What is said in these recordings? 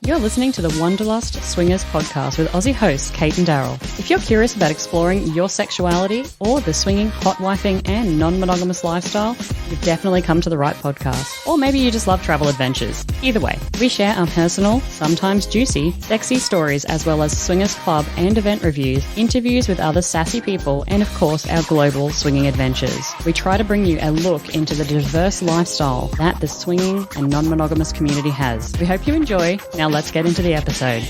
You're listening to the Wanderlust Swingers podcast with Aussie hosts Kate and Daryl. If you're curious about exploring your sexuality or the swinging, hot-wifing and non-monogamous lifestyle, you've definitely come to the right podcast. Or maybe you just love travel adventures. Either way, we share our personal, sometimes juicy, sexy stories as well as swingers club and event reviews, interviews with other sassy people, and of course our global swinging adventures. We try to bring you a look into the diverse lifestyle that the swinging and non-monogamous community has. We hope you enjoy. Now let's get into the episode.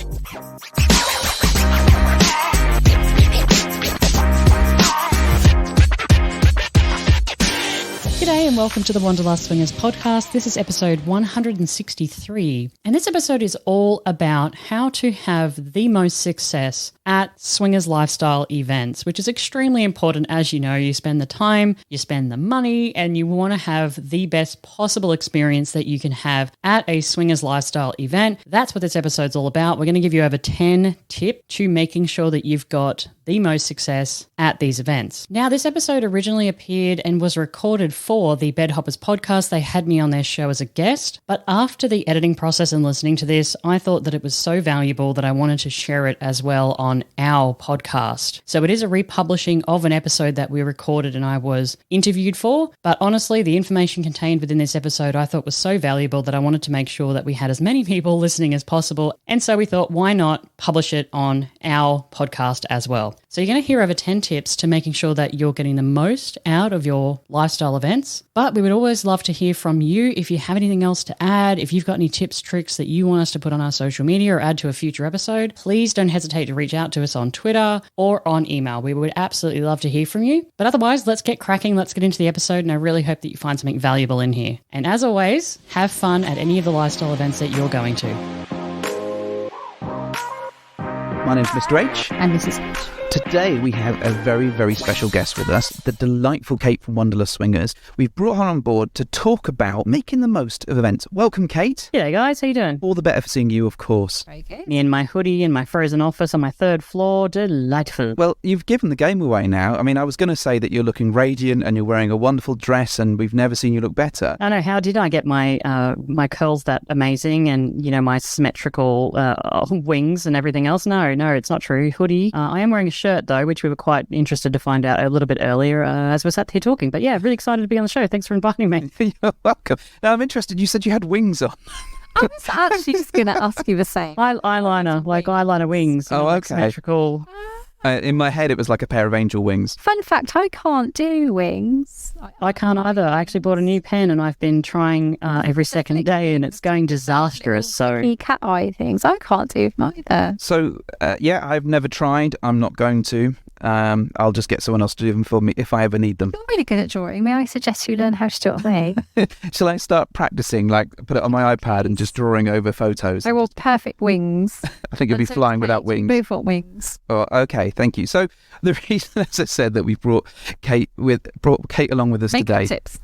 G'day and welcome to the Wanderlust Swingers podcast. This is episode 163, and this episode is all about how to have the most success at swingers lifestyle events, which is extremely important. As you know, you spend the time, you spend the money, and you want to have the best possible experience that you can have at a swingers lifestyle event. That's what this episode's all about. We're going to give you over 10 tips to making sure that you've got the most success at these events. Now, this episode originally appeared and was recorded for the Bedhoppers podcast. They had me on their show as a guest, but after the editing process and listening to this, I thought that it was so valuable that I wanted to share it as well on our podcast. So it is a republishing of an episode that we recorded and I was interviewed for, but honestly, the information contained within this episode I thought was so valuable that I wanted to make sure that we had as many people listening as possible, and so we thought, why not publish it on our podcast as well? So you're going to hear over 10 tips to making sure that you're getting the most out of your lifestyle events. But we would always love to hear from you. If you have anything else to add, if you've got any tips, tricks that you want us to put on our social media or add to a future episode, please don't hesitate to reach out to us on Twitter or on email. We would absolutely love to hear from you. But otherwise, let's get cracking. Let's get into the episode. And I really hope that you find something valuable in here. And as always, have fun at any of the lifestyle events that you're going to. My name's Mr. H. And Mrs. H. Today we have a very, very special guest with us, the delightful Kate from Wanderlust Swingers. We've brought her on board to talk about making the most of events. Welcome, Kate. G'day guys, how you doing? All the better for seeing you, of course. Very good. Me in my hoodie in my frozen office on my third floor. Delightful. Well, you've given the game away now. I mean, I was going to say that you're looking radiant and you're wearing a wonderful dress and we've never seen you look better. I know, how did I get my my curls that amazing and, you know, my symmetrical wings and everything else? No, it's not true. Hoodie. I am wearing a shirt though, which we were quite interested to find out a little bit earlier as we sat here talking. But yeah, really excited to be on the show. Thanks for inviting me. You're welcome. Now, I'm interested. You said you had wings on. I was actually just going to ask you the same. Eyeliner, like eyeliner wings. Oh, like okay. Symmetrical. In my head, it was like a pair of angel wings. Fun fact, I can't do wings. I can't either. I actually bought a new pen and I've been trying every second day and it's going disastrous. So The cat eye things, I can't do them either. So, yeah, I've never tried. I'm not going to. I'll just get someone else to do them for me if I ever need them. You're really good at drawing. May I suggest you learn how to do it on me? Shall I start practicing, like put it on my iPad and just drawing over photos? They're all perfect wings. I think you'll be flying without wings. Both want wings. Oh, okay, thank you. So the reason, as I said, that we brought Kate along with us Makeup today tips.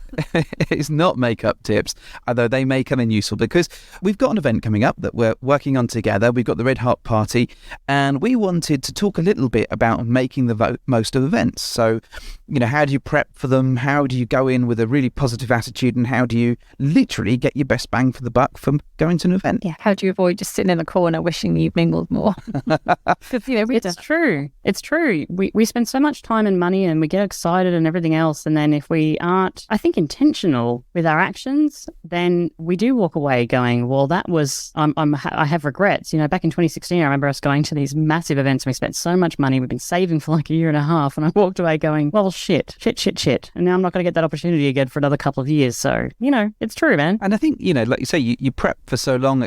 is not makeup tips, although they may come in useful because we've got an event coming up that we're working on together. We've got the Red Heart Party, and we wanted to talk a little bit about making the most of events. So, you know, how do you prep for them? How do you go in with a really positive attitude? And how do you literally get your best bang for the buck from going to an event? Yeah. How do you avoid just sitting in the corner wishing you'd mingled more? Because, you know, it's true. It's true. We spend so much time and money and we get excited and everything else. And then if we aren't, I think, intentional with our actions, then we do walk away going, well, that was, I have regrets. You know, back in 2016, I remember us going to these massive events and we spent so much money. We've been saving for like a year and a half. And I walked away going, well, shit. And now I'm not going to get that opportunity again for another couple of years. So, you know, it's true, man. And I think, you know, like you say, you prep for so long,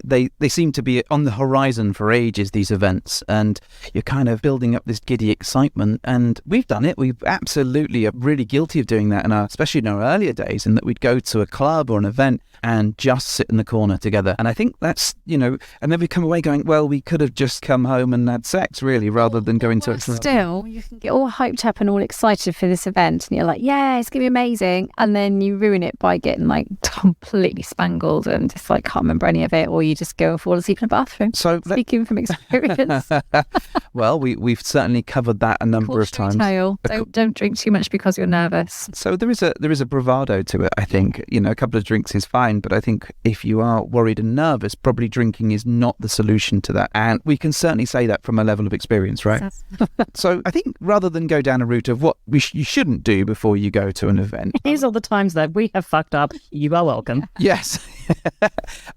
they seem to be on the horizon for ages, these events. And you're kind of building up this giddy excitement. And we've done it. We've absolutely are really guilty of doing that, especially in our earlier days, in that we'd go to a club or an event and just sit in the corner together. And I think that's, you know, and then we come away going, well, we could have just come home and had sex, really, rather than going to a club. Still, you can get all hyped up and all excited for this event and you're like, yeah, it's going to be amazing. And then you ruin it by getting like completely spangled and just like can't remember any of it, or you just go and fall asleep in a bathroom. So speaking from experience. Well, we've certainly covered that a number of times. Don't drink too much because you're nervous. So there is a bravado to it, I think. You know, a couple of drinks is fine. fine. But I think if you are worried and nervous, probably drinking is not the solution to that. And we can certainly say that from a level of experience, right? So I think rather than go down a route of what you shouldn't do before you go to an event. Here's all the times that we have fucked up. You are welcome. Yes.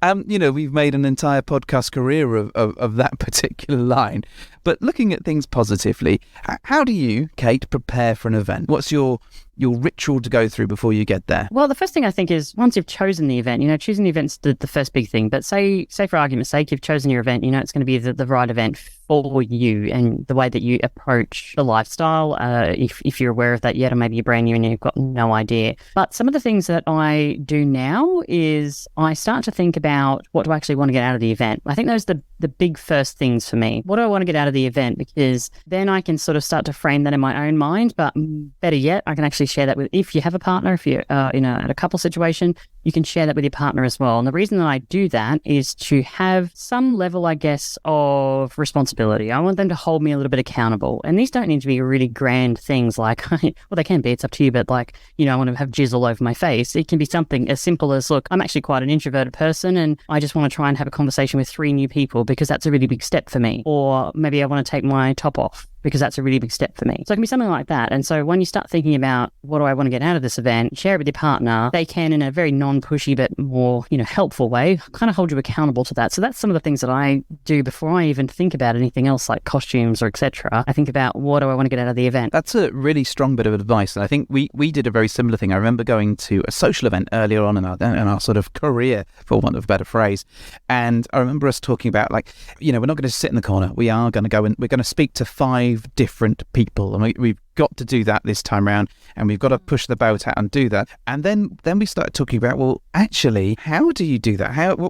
We've made an entire podcast career of that particular line. But looking at things positively, how do you, Kate, prepare for an event? What's your ritual to go through before you get there? Well, the first thing I think is once you've chosen the event, choosing the event's the first big thing. But say for argument's sake, you've chosen your event, it's going to be the right event for you and the way that you approach the lifestyle. If you're aware of that yet, or maybe you're brand new and you've got no idea. But some of the things that I do now is I start to think about what do I actually want to get out of the event. I think those are the big first things for me. What do I want to get out of the event? Because then I can sort of start to frame that in my own mind. But better yet, I can actually share that with, if you have a partner, if you're at a couple situation, you can share that with your partner as well. And the reason that I do that is to have some level, I guess, of responsibility. I want them to hold me a little bit accountable. And these don't need to be really grand things like, well, they can be, it's up to you, but like, I want to have jizz all over my face. It can be something as simple as, look, I'm actually quite an introverted person and I just want to try and have a conversation with 3 new people because that's a really big step for me. Or maybe I want to take my top off because that's a really big step for me. So it can be something like that. And so when you start thinking about what do I want to get out of this event, share it with your partner. They can, in a very non-pushy but more, helpful way, kind of hold you accountable to that. So that's some of the things that I do before I even think about anything else like costumes or etc. I think about what do I want to get out of the event. That's a really strong bit of advice. And I think we did a very similar thing. I remember going to a social event earlier on in our sort of career, for want of a better phrase. And I remember us talking about we're not going to sit in the corner. We are going to go and we're going to speak to 5 different people, and we've got to do that this time around, and we've got to push the boat out and do that. And then we started talking about, well, actually, how do you do that? How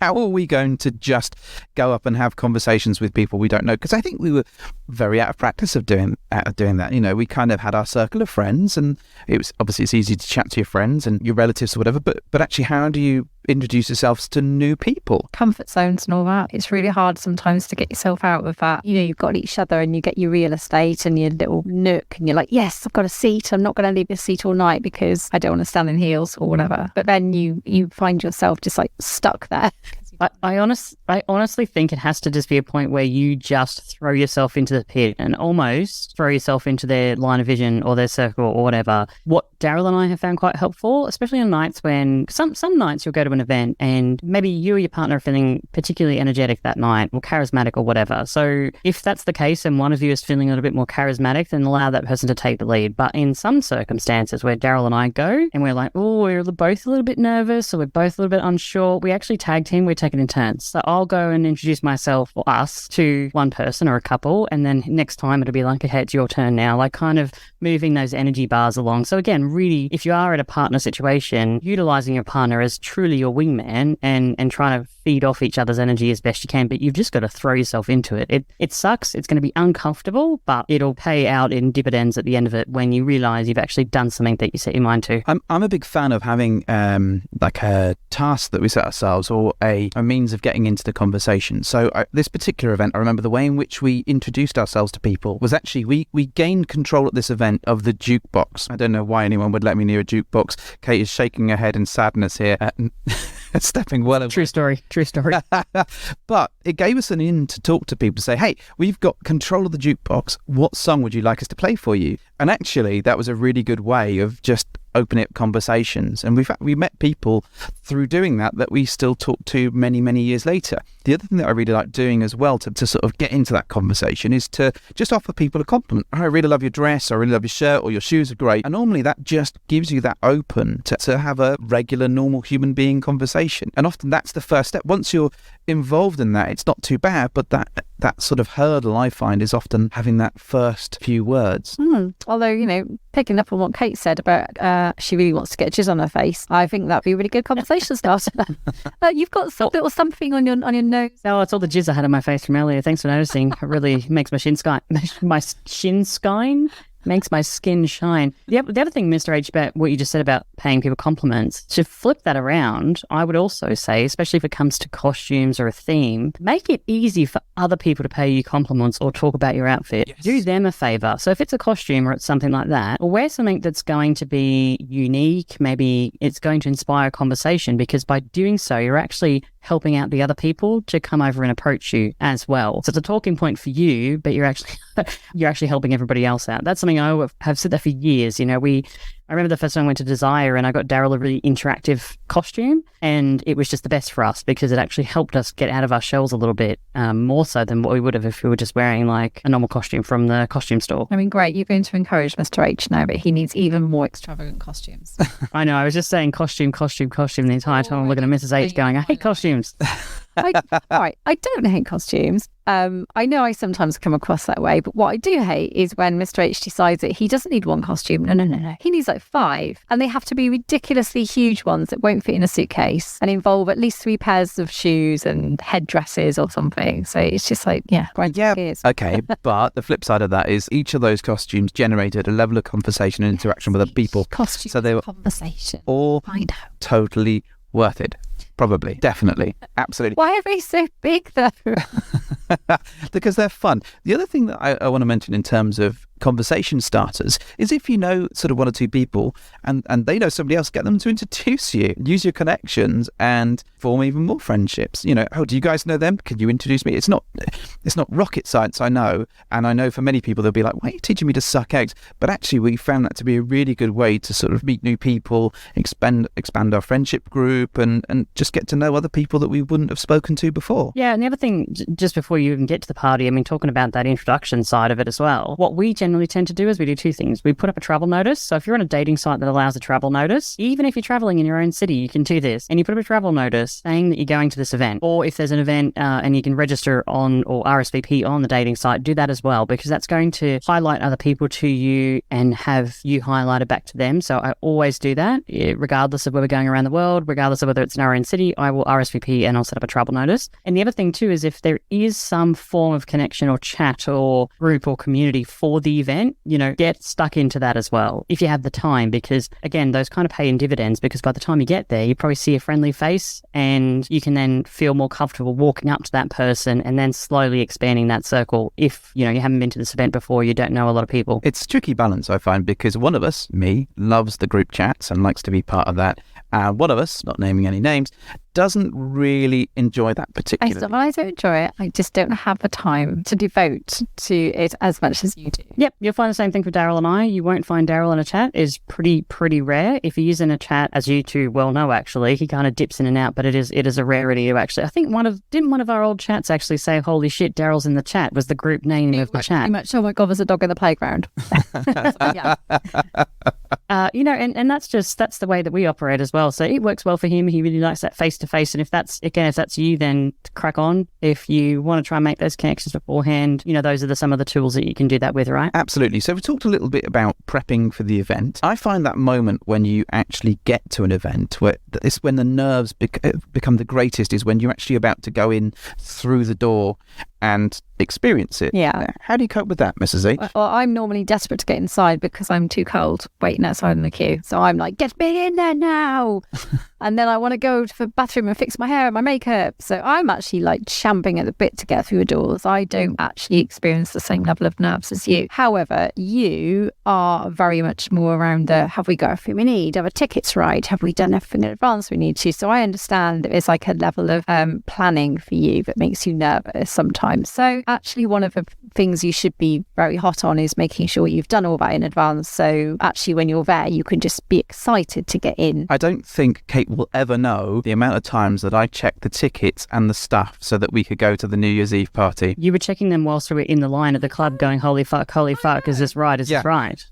are we going to just go up and have conversations with people we don't know? Because I think we were very out of practice of doing that. We kind of had our circle of friends, and it's easy to chat to your friends and your relatives or whatever, but actually, how do you introduce yourselves to new people? Comfort zones and all that. It's really hard sometimes to get yourself out of that. You've got each other and you get your real estate and your little nook and you're like, yes, I've got a seat. I'm not going to leave this seat all night because I don't want to stand in heels or whatever. But then you find yourself just stuck there. I honestly think it has to just be a point where you just throw yourself into the pit and almost throw yourself into their line of vision or their circle or whatever. What Daryl and I have found quite helpful, especially on nights when some nights you'll go to an event and maybe you or your partner are feeling particularly energetic that night or charismatic or whatever. So if that's the case and one of you is feeling a little bit more charismatic, then allow that person to take the lead. But in some circumstances where Daryl and I go and we're like, oh, we're both a little bit nervous or we're both a little bit unsure, we actually tag team, we take it in turns. So I'll go and introduce myself or us to one person or a couple, and then next time it'll be like, okay, it's your turn now, like kind of moving those energy bars along. So again, really, if you are at a partner situation, utilizing your partner as truly your wingman and trying to feed off each other's energy as best you can, but you've just got to throw yourself into it. It sucks. It's going to be uncomfortable, but it'll pay out in dividends at the end of it when you realize you've actually done something that you set your mind to. I'm a big fan of having like a task that we set ourselves or a means of getting into the conversation. So this particular event, I remember the way in which we introduced ourselves to people was actually we gained control at this event of the jukebox. I don't know why anyone would let me near a jukebox. Kate is shaking her head in sadness here. Stepping well away. True story. But it gave us an in to talk to people to say, hey, we've got control of the jukebox. What song would you like us to play for you? And actually, that was a really good way of just opening up conversations. And we met people through doing that we still talk to many, many years later. The other thing that I really like doing as well to sort of get into that conversation is to just offer people a compliment. I really love your dress, or I really love your shirt, or your shoes are great. And normally that just gives you that open to have a regular, normal human being conversation. And often that's the first step. Once you're involved in that, it's not too bad, but that sort of hurdle I find is often having that first few words. Although, picking up on what Kate said about she really wants to get jizz on her face, I think that'd be a really good conversation starter. You've got some little something on your nose. Oh, it's all the jizz I had on my face from earlier. Thanks for noticing. It really makes my shin shine. Makes my skin shine. The other thing, Mr. H, about what you just said about paying people compliments, to flip that around, I would also say, especially if it comes to costumes or a theme, make it easy for other people to pay you compliments or talk about your outfit. Yes. Do them a favor. So if it's a costume or it's something like that, or wear something that's going to be unique, maybe it's going to inspire a conversation, because by doing so, you're actually helping out the other people to come over and approach you as well. So it's a talking point for you, but you're actually helping everybody else out. That's something I have said that for years. I remember the first time I went to Desire and I got Daryl a really interactive costume, and it was just the best for us because it actually helped us get out of our shells a little bit, more so than what we would have if we were just wearing like a normal costume from the costume store. I mean, great, you're going to encourage Mr. H now, but he needs even more extravagant costumes. I know, I was just saying costume the entire time. I'm looking at Mrs. H going, I hate costumes. I don't hate costumes. I know I sometimes come across that way, but what I do hate is when Mr. H decides that he doesn't need one costume. No. He needs like 5, and they have to be ridiculously huge ones that won't fit in a suitcase and involve at least 3 pairs of shoes and headdresses or something. So it's just like, gears. Okay, but the flip side of that is each of those costumes generated a level of conversation and interaction with other people. Costume so they were conversation. All totally worth it. Probably. Definitely. Absolutely. Why are they so big, though? Because they're fun. The other thing that I want to mention in terms of conversation starters is if you know sort of 1 or 2 people and they know somebody else, get them to introduce you. Use your connections and form even more friendships. Oh, do you guys know them? Can you introduce me? It's not rocket science, I know. And I know for many people, they'll be like, why are you teaching me to suck eggs? But actually, we found that to be a really good way to sort of meet new people, expand our friendship group and just get to know other people that we wouldn't have spoken to before. Yeah, and the other thing, just before you even get to the party, I mean, talking about that introduction side of it as well, what we generally tend to do is we do 2 things. We put up a travel notice. So if you're on a dating site that allows a travel notice, even if you're traveling in your own city, you can do this. And you put up a travel notice saying that you're going to this event. Or if there's an event and you can register on or RSVP on the dating site, do that as well, because that's going to highlight other people to you and have you highlighted back to them. So I always do that, regardless of where we're going around the world, regardless of whether it's in our own city, I will RSVP and I'll set up a travel notice. And the other thing too is if there is some form of connection or chat or group or community for the event, get stuck into that as well if you have the time, because again, those kind of pay in dividends, because by the time you get there, you probably see a friendly face and you can then feel more comfortable walking up to that person and then slowly expanding that circle. If, you haven't been to this event before, you don't know a lot of people. It's a tricky balance, I find, because one of us, me, loves the group chats and likes to be part of that. One of us, not naming any names, doesn't really enjoy that particularly. I don't enjoy it. I just don't have the time to devote to it as much as you do. Yep, you'll find the same thing for Daryl and I. You won't find Daryl in a chat. Is pretty rare. If he is in a chat, as you two well know, actually, he kind of dips in and out, but it is a rarity to actually. I think one of our old chats actually say, "Holy shit, Daryl's in the chat," was the group name of the chat. Pretty much. Oh my god, there's a dog in the playground. Yeah. And that's the way that we operate as well. So it works well for him. He really likes that face to face. And if that's you, then crack on. If you want to try and make those connections beforehand, those are some of the tools that you can do that with, right? Absolutely. So we talked a little bit about prepping for the event. I find that moment when you actually get to an event, where it's when the nerves become the greatest, is when you're actually about to go in through the door and experience it. Yeah. How do you cope with that, Mrs. H? Well, I'm normally desperate to get inside because I'm too cold waiting outside in the queue. So I'm like, get me in there now. And then I want to go to the bathroom and fix my hair and my makeup. So I'm actually like champing at the bit to get through the doors. I don't actually experience the same level of nerves as you. However, you are very much more around the, have we got everything we need? Are the tickets right? Have we done everything in advance we need to? So I understand that there's like a level of planning for you that makes you nervous sometimes. So actually one of the things you should be very hot on is making sure you've done all that in advance. So actually when you're there, you can just be excited to get in. I don't think Kate will ever know the amount of times that I checked the tickets and the stuff so that we could go to the New Year's Eve party. You were checking them whilst we were in the line at the club going, holy fuck, is this right? Is this right?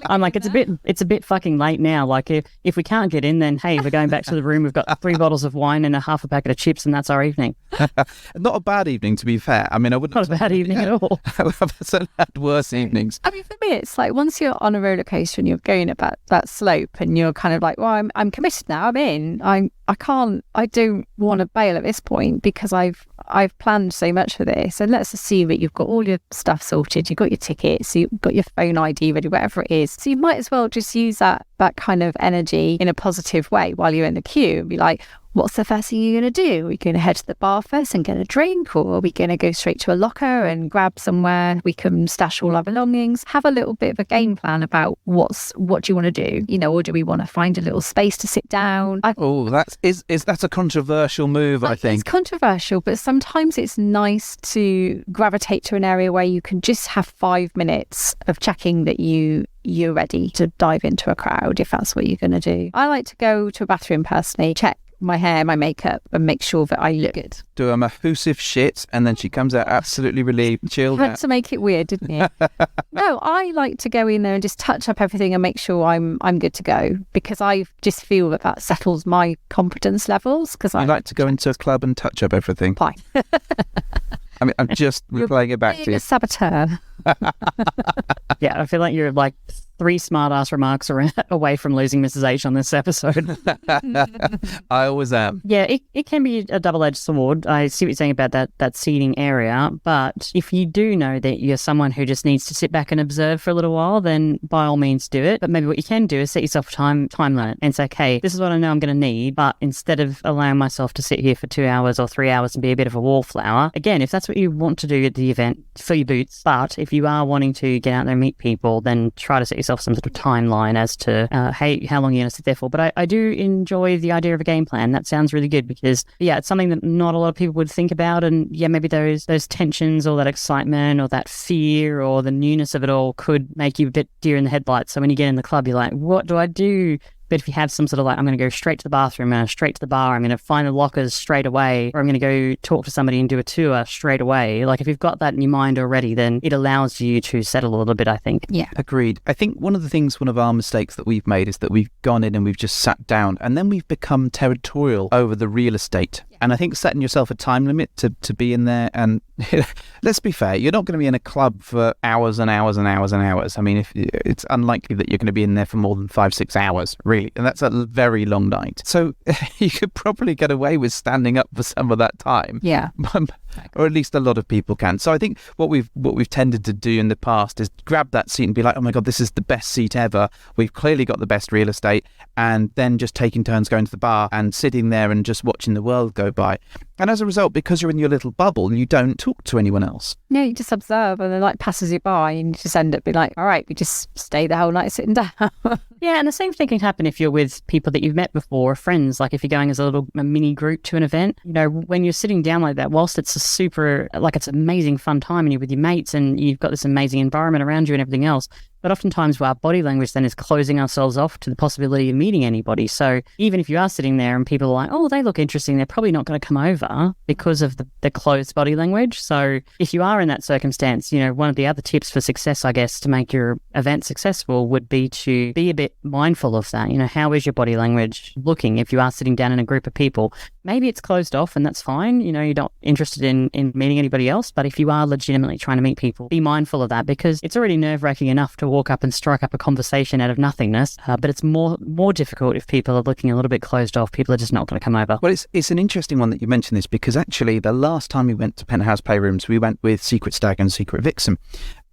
I'm like, it's a bit fucking late now. Like, if we can't get in, then hey, we're going back to the room. We've got 3 bottles of wine and a half a packet of chips, and that's our evening. Not a bad evening, to be fair. I mean, I wouldn't. Not a bad evening at all. I've certainly had worse evenings. I mean, for me, it's like once you're on a roller coaster and you're going up that slope, and you're kind of like, well, I'm committed now. I'm in. I don't want to bail at this point because I've planned so much for this. And let's assume that you've got all your stuff sorted, you've got your tickets, you've got your phone ID ready, whatever it is. So you might as well just use that kind of energy in a positive way while you're in the queue and be like, what's the first thing you're going to do? Are we going to head to the bar first and get a drink? Or are we going to go straight to a locker and grab somewhere we can stash all our belongings? Have a little bit of a game plan about what do you want to do? Or do we want to find a little space to sit down? That's a controversial move, I think. It's controversial, but sometimes it's nice to gravitate to an area where you can just have 5 minutes of checking that you're ready to dive into a crowd if that's what you're going to do. I like to go to a bathroom personally, check my hair, my makeup, and make sure that I look good. Do a mahoosive shit, and then she comes out absolutely relieved, chilled out. Had to make it weird, didn't you? No, I like to go in there and just touch up everything and make sure I'm good to go, because I just feel that settles my confidence levels. Because I like to go into a club and touch up everything. Fine. I mean, I'm just replaying it back to you. A saboteur. Yeah, I feel like you're like 3 smart-ass remarks away from losing Mrs. H on this episode. I always am. Yeah, it can be a double-edged sword. I see what you're saying about that seating area, but if you do know that you're someone who just needs to sit back and observe for a little while, then by all means do it. But maybe what you can do is set yourself a time limit and say, okay, this is what I know I'm going to need, but instead of allowing myself to sit here for 2 hours or 3 hours and be a bit of a wallflower, again, if that's what you want to do at the event, fill your boots. But if you are wanting to get out there and meet people, then try to set yourself some sort of timeline as to hey, how long you're going to sit there for. But I do enjoy the idea of a game plan. That sounds really good because it's something that not a lot of people would think about, and maybe those tensions or that excitement or that fear or the newness of it all could make you a bit deer in the headlights. So when you get in the club, you're like, what do I do? But if you have some sort of like, I'm going to go straight to the bathroom, straight to the bar, I'm going to find the lockers straight away, or I'm going to go talk to somebody and do a tour straight away. Like if you've got that in your mind already, then it allows you to settle a little bit, I think. Yeah. Agreed. I think one of our mistakes that we've made is that we've gone in and we've just sat down and then we've become territorial over the real estate. Yeah. And I think setting yourself a time limit to be in there, and let's be fair, you're not going to be in a club for hours and hours and hours and hours. I mean, it's unlikely that you're going to be in there for more than 5-6 hours, really. And that's a very long night. So you could probably get away with standing up for some of that time. Yeah. Or at least a lot of people can. So I think what we've tended to do in the past is grab that seat and be like, oh my God, this is the best seat ever. We've clearly got the best real estate. And then just taking turns going to the bar and sitting there and just watching the world go by. And as a result, because you're in your little bubble, you don't talk to anyone else. No, you just observe, and the light passes you by and you just end up being like, all right, we just stay the whole night sitting down. Yeah, and the same thing can happen if you're with people that you've met before, friends. Like if you're going as a mini group to an event, when you're sitting down like that, whilst it's it's an amazing fun time and you're with your mates and you've got this amazing environment around you and everything else, but oftentimes our body language then is closing ourselves off to the possibility of meeting anybody. So even if you are sitting there and people are like, oh, they look interesting, they're probably not going to come over because of the closed body language. So if you are in that circumstance, one of the other tips for success, I guess, to make your event successful would be to be a bit mindful of that. How is your body language looking if you are sitting down in a group of people? Maybe it's closed off and that's fine. You're not interested in meeting anybody else. But if you are legitimately trying to meet people, be mindful of that, because it's already nerve-wracking enough to walk up and strike up a conversation out of nothingness. But it's more difficult if people are looking a little bit closed off. People are just not going to come over. Well, it's an interesting one that you mentioned this, because actually the last time we went to Penthouse Playrooms, we went with Secret Stag and Secret Vixen.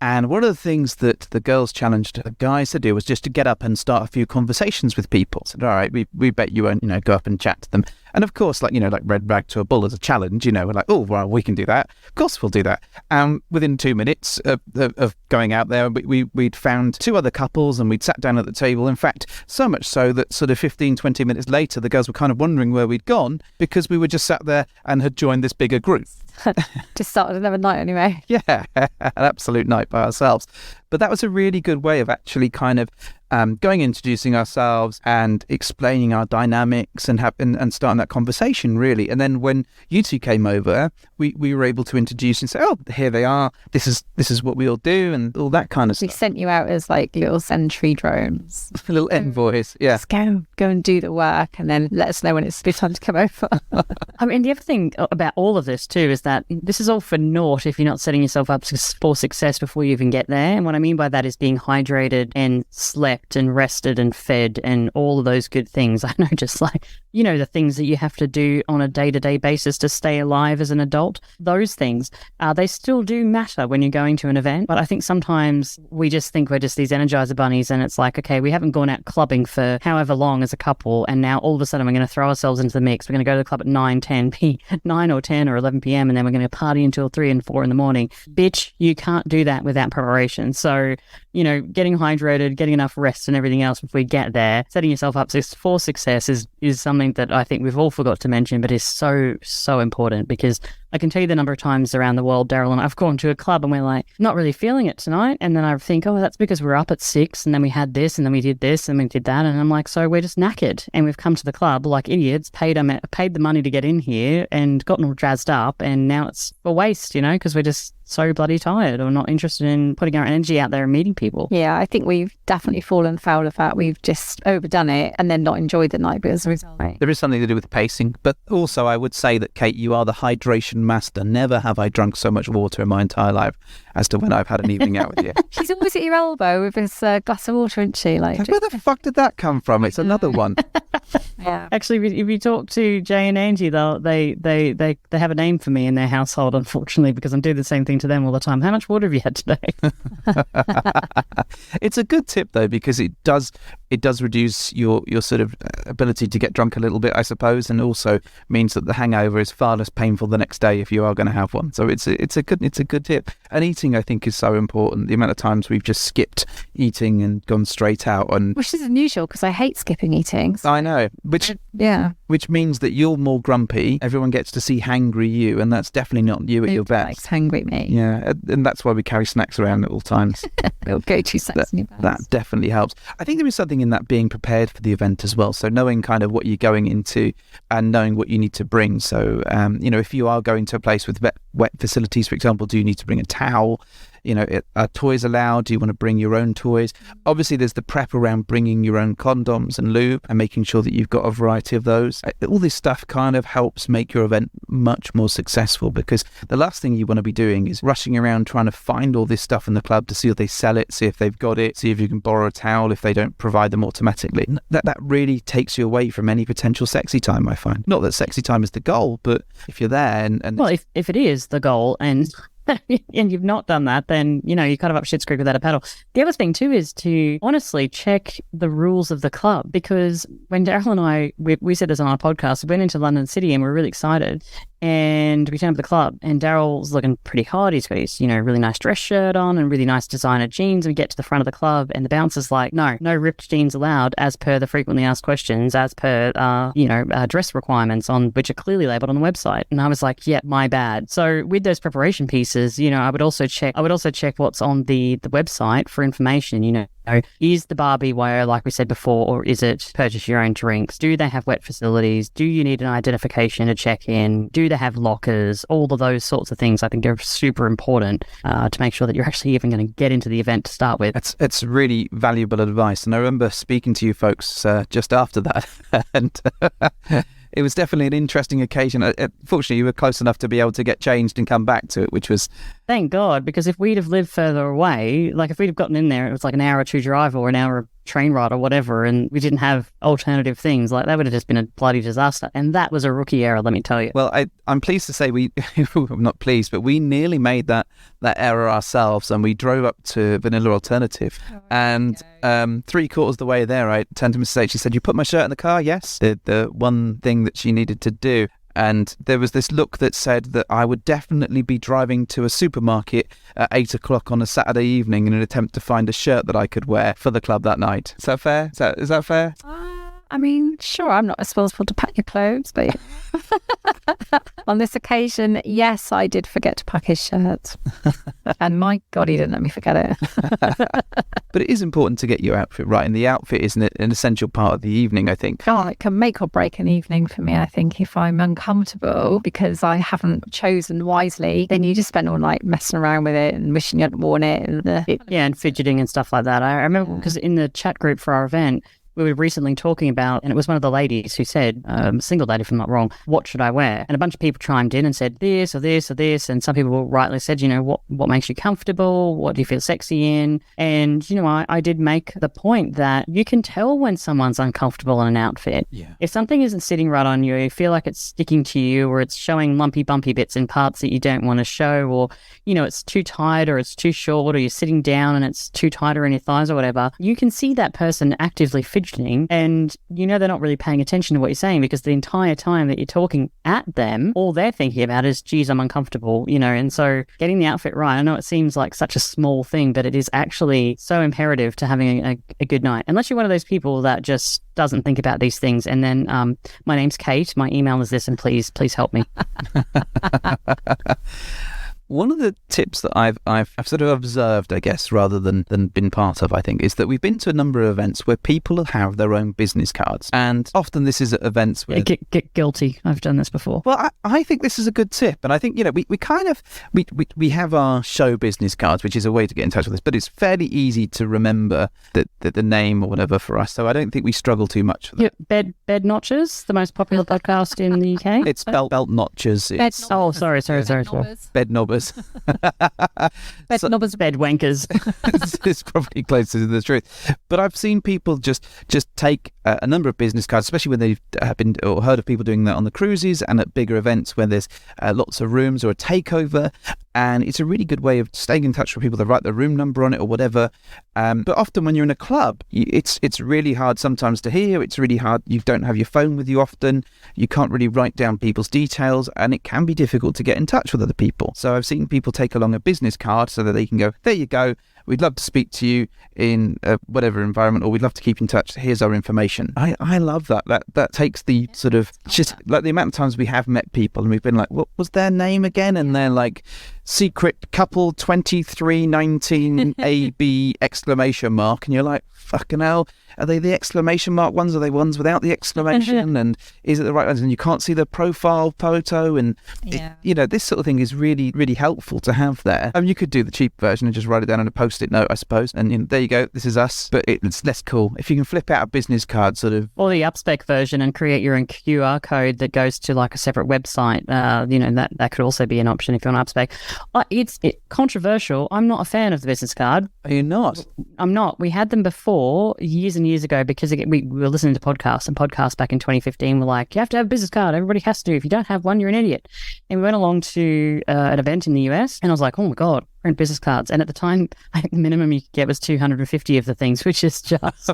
And one of the things that the girls challenged the guys to do was just to get up and start a few conversations with people. So, all right, we bet you won't, go up and chat to them. And of course, like red rag to a bull as a challenge, we're like, oh, well, we can do that. Of course we'll do that. Within 2 minutes of going out there, we'd found 2 other couples and we'd sat down at the table. In fact, so much so that sort of 15, 20 minutes later, the girls were kind of wondering where we'd gone, because we were just sat there and had joined this bigger group. Just started another night anyway. Yeah, an absolute night by ourselves. But that was a really good way of actually kind of going, introducing ourselves and explaining our dynamics and starting that conversation, really. And then when you two came over, we were able to introduce and say, oh, here they are. This is what we all do, and all that kind of We stuff. sent you out as like little sentry drones. Little envoys, yeah. Just go and do the work, and then let us know when it's a good time to come over. I mean, the other thing about all of this too is that this is all for naught if you're not setting yourself up for success before you even get there. And what I mean by that is being hydrated and slept and rested and fed and all of those good things. I know, just like, you know, the things that you have to do on a day-to-day basis to stay alive as an adult. Those things, they still do matter when you're going to an event. But I think sometimes we just think we're just these Energizer bunnies, and it's like, okay, we haven't gone out clubbing for however long as a couple, and now all of a sudden we're going to throw ourselves into the mix. We're going to go to the club at 9 or 10 or 11 p.m. and then we're going to party until 3 and 4 in the morning. Bitch, you can't do that without preparation. So, you know, getting hydrated, getting enough rest and everything else before we get there, setting yourself up for success is something that I think we've all forgot to mention, but is so, so important. Because I can tell you the number of times around the world, Daryl and I've gone to a club and we're like, not really feeling it tonight. And then I think, oh, that's because we're up at 6 and then we had this and then we did this and we did that. And I'm like, so we're just knackered and we've come to the club like idiots, paid the money to get in here and gotten all jazzed up. And now it's a waste, you know, because we're just so bloody tired or not interested in putting our energy out there and meeting people. Yeah, I think we've definitely fallen foul of that. We've just overdone it and then not enjoyed the night as a result. Right. There is something to do with pacing, but also I would say that, Kate, you are the hydration master. Never have I drunk so much water in my entire life as to when I've had an evening out with you. She's always at your elbow with this glass of water, isn't she? Like, Where the fuck did that come from? It's another one. yeah. Actually, if you talk to Jay and Angie, they have a name for me in their household, unfortunately, because I'm doing the same thing to them all the time. How much water have you had today? It's a good tip though, because it does reduce your sort of ability to get drunk a little bit, I suppose, and also means that the hangover is far less painful the next day if you are going to have one. So it's a good tip. And eating, I think, is so important. The amount of times we've just skipped eating and gone straight out, and Which is unusual because I hate skipping eating. I know, which means that you're more grumpy. Everyone gets to see hangry you, and that's definitely not you at your best. Likes hangry me. Yeah, and that's why we carry snacks around at all times. Little go-to snacks in your bags. That definitely helps. I think there is something in that being prepared for the event as well. So knowing kind of what you're going into and knowing what you need to bring. So, you know, if you are going to a place with wet facilities, for example, do you need to bring a towel? You know, are toys allowed? Do you want to bring your own toys? Obviously, there's the prep around bringing your own condoms and lube and making sure that you've got a variety of those. All this stuff kind of helps make your event much more successful, because the last thing you want to be doing is rushing around trying to find all this stuff in the club to see if they sell it, see if they've got it, see if you can borrow a towel if they don't provide them automatically. That really takes you away from any potential sexy time, I find. Not that sexy time is the goal, but if you're there and Well, if it is the goal and you've not done that, then, you know, you're kind of up shit's creek without a paddle. The other thing too is to honestly check the rules of the club, because when Daryl and I, we said this on our podcast, we went into London City and we were really excited. And we turned up to the club and Daryl's looking pretty hot. He's got his, you know, really nice dress shirt on and really nice designer jeans. And we get to the front of the club and the bouncer's like, no ripped jeans allowed as per the frequently asked questions, as per, dress requirements on which are clearly labeled on the website. And I was like, yeah, my bad. So with those preparation pieces, you know, I would also check what's on the website for information, you know. Is the bar BYO, like we said before, or is it purchase your own drinks? Do they have wet facilities? Do you need an identification to check in? Do they have lockers? All of those sorts of things I think are super important to make sure that you're actually even going to get into the event to start with. It's really valuable advice. And I remember speaking to you folks just after that. And it was definitely an interesting occasion. Fortunately, you were close enough to be able to get changed and come back to it, which was... Thank God, because if we'd have lived further away, like if we'd have gotten in there, it was like an hour or two drive or an hour train ride or whatever, and we didn't have alternative things, like that would have just been a bloody disaster. And that was a rookie error, let me tell you. Well, I'm pleased to say I'm not pleased, but we nearly made that error ourselves, and we drove up to Vanilla Alternative. And 3/4 of the way there, I turned to Mrs. H. She said, "You put my shirt in the car?" Yes. The one thing that she needed to do. And there was this look that said that I would definitely be driving to a supermarket at 8 o'clock on a Saturday evening in an attempt to find a shirt that I could wear for the club that night. Is that fair? Is that fair? I mean, sure, I'm not responsible to pack your clothes, but on this occasion, yes, I did forget to pack his shirt. And my God, he didn't let me forget it. But it is important to get your outfit right, and the outfit is an essential part of the evening, I think. Oh, it can make or break an evening for me, I think. If I'm uncomfortable because I haven't chosen wisely, then you just spend all night messing around with it and wishing you hadn't worn it. And fidgeting and stuff like that. I remember because in the chat group for our event, we were recently talking about, and it was one of the ladies who said, single lady if I'm not wrong, what should I wear? And a bunch of people chimed in and said this or this or this. And some people rightly said, what makes you comfortable? What do you feel sexy in? And, I did make the point that you can tell when someone's uncomfortable in an outfit. Yeah. If something isn't sitting right on you, you feel like it's sticking to you, or it's showing lumpy, bumpy bits in parts that you don't want to show, or, it's too tight or it's too short, or you're sitting down and it's too tight around your thighs or whatever, you can see that person actively fidgeting, and they're not really paying attention to what you're saying, because the entire time that you're talking at them, all they're thinking about is, geez, I'm uncomfortable, and so getting the outfit right, I know it seems like such a small thing, but it is actually so imperative to having a good night, unless you're one of those people that just doesn't think about these things. And then my name's Kate, my email is this, and please help me. One of the tips that I've sort of observed, I guess, rather than been part of, I think, is that we've been to a number of events where people have their own business cards. And often this is at events where... Get guilty. I've done this before. Well, I think this is a good tip. And I think, we have our show business cards, which is a way to get in touch with us, but it's fairly easy to remember the name or whatever for us. So I don't think we struggle too much for that. Yeah, Bed Notches, the most popular podcast in the UK. It's belt notches. Sorry. Bed knobbers. Bed knobbers, bed wankers. It's probably closer to the truth. But I've seen people just take a number of business cards, especially when they've been or heard of people doing that on the cruises and at bigger events where there's lots of rooms or a takeover. And it's a really good way of staying in touch with people. They write their room number on it or whatever. But often when you're in a club, it's really hard sometimes to hear. It's really hard. You don't have your phone with you often. You can't really write down people's details, and it can be difficult to get in touch with other people. So I've seen people take along a business card so that they can go, there you go. We'd love to speak to you in whatever environment, or we'd love to keep in touch. Here's our information. I love that. That takes the sort of just like the amount of times we have met people and we've been like, what was their name again? And they're like, secret couple 2319 AB exclamation mark, and you're like, fucking hell, are they the exclamation mark ones? Are they ones without the exclamation? And is it the right ones? And you can't see the profile photo, and this sort of thing is really, really helpful to have there. I mean, you could do the cheap version and just write it down on a post-it note, I suppose, and there you go, this is us. But it's less cool if you can flip out a business card, sort of, or the upspec version, and create your own QR code that goes to like a separate website. That could also be an option if you want upspec. It's controversial. I'm not a fan of the business card. Are you not? I'm not. We had them before years and years ago, because we were listening to podcasts, and podcasts back in 2015 were like, you have to have a business card. Everybody has to. If you don't have one, you're an idiot. And we went along to an event in the US, and I was like, oh my God, print business cards. And at the time, I think the minimum you could get was 250 of the things, which is just,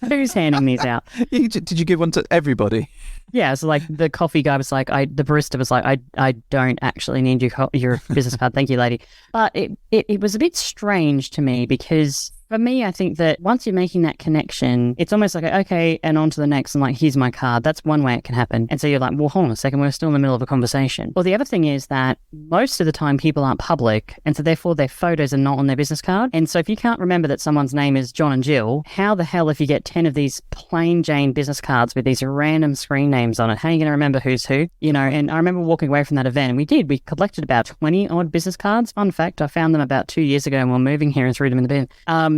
who's handing these out? Did you give one to everybody? Yeah, so like the coffee guy was like, the barista was like, I don't actually need your business card. Thank you, lady. But it was a bit strange to me, because for me, I think that once you're making that connection, it's almost like, okay, and on to the next, and like, here's my card. That's one way it can happen. And so you're like, well, hold on a second, we're still in the middle of a conversation. Well, the other thing is that most of the time people aren't public, and so therefore their photos are not on their business card. And so if you can't remember that someone's name is John and Jill, how the hell, if you get 10 of these plain Jane business cards with these random screen names on it, how are you going to remember who's who? And I remember walking away from that event, and we collected about 20 odd business cards. Fun fact, I found them about 2 years ago and we're moving here and threw them in the bin.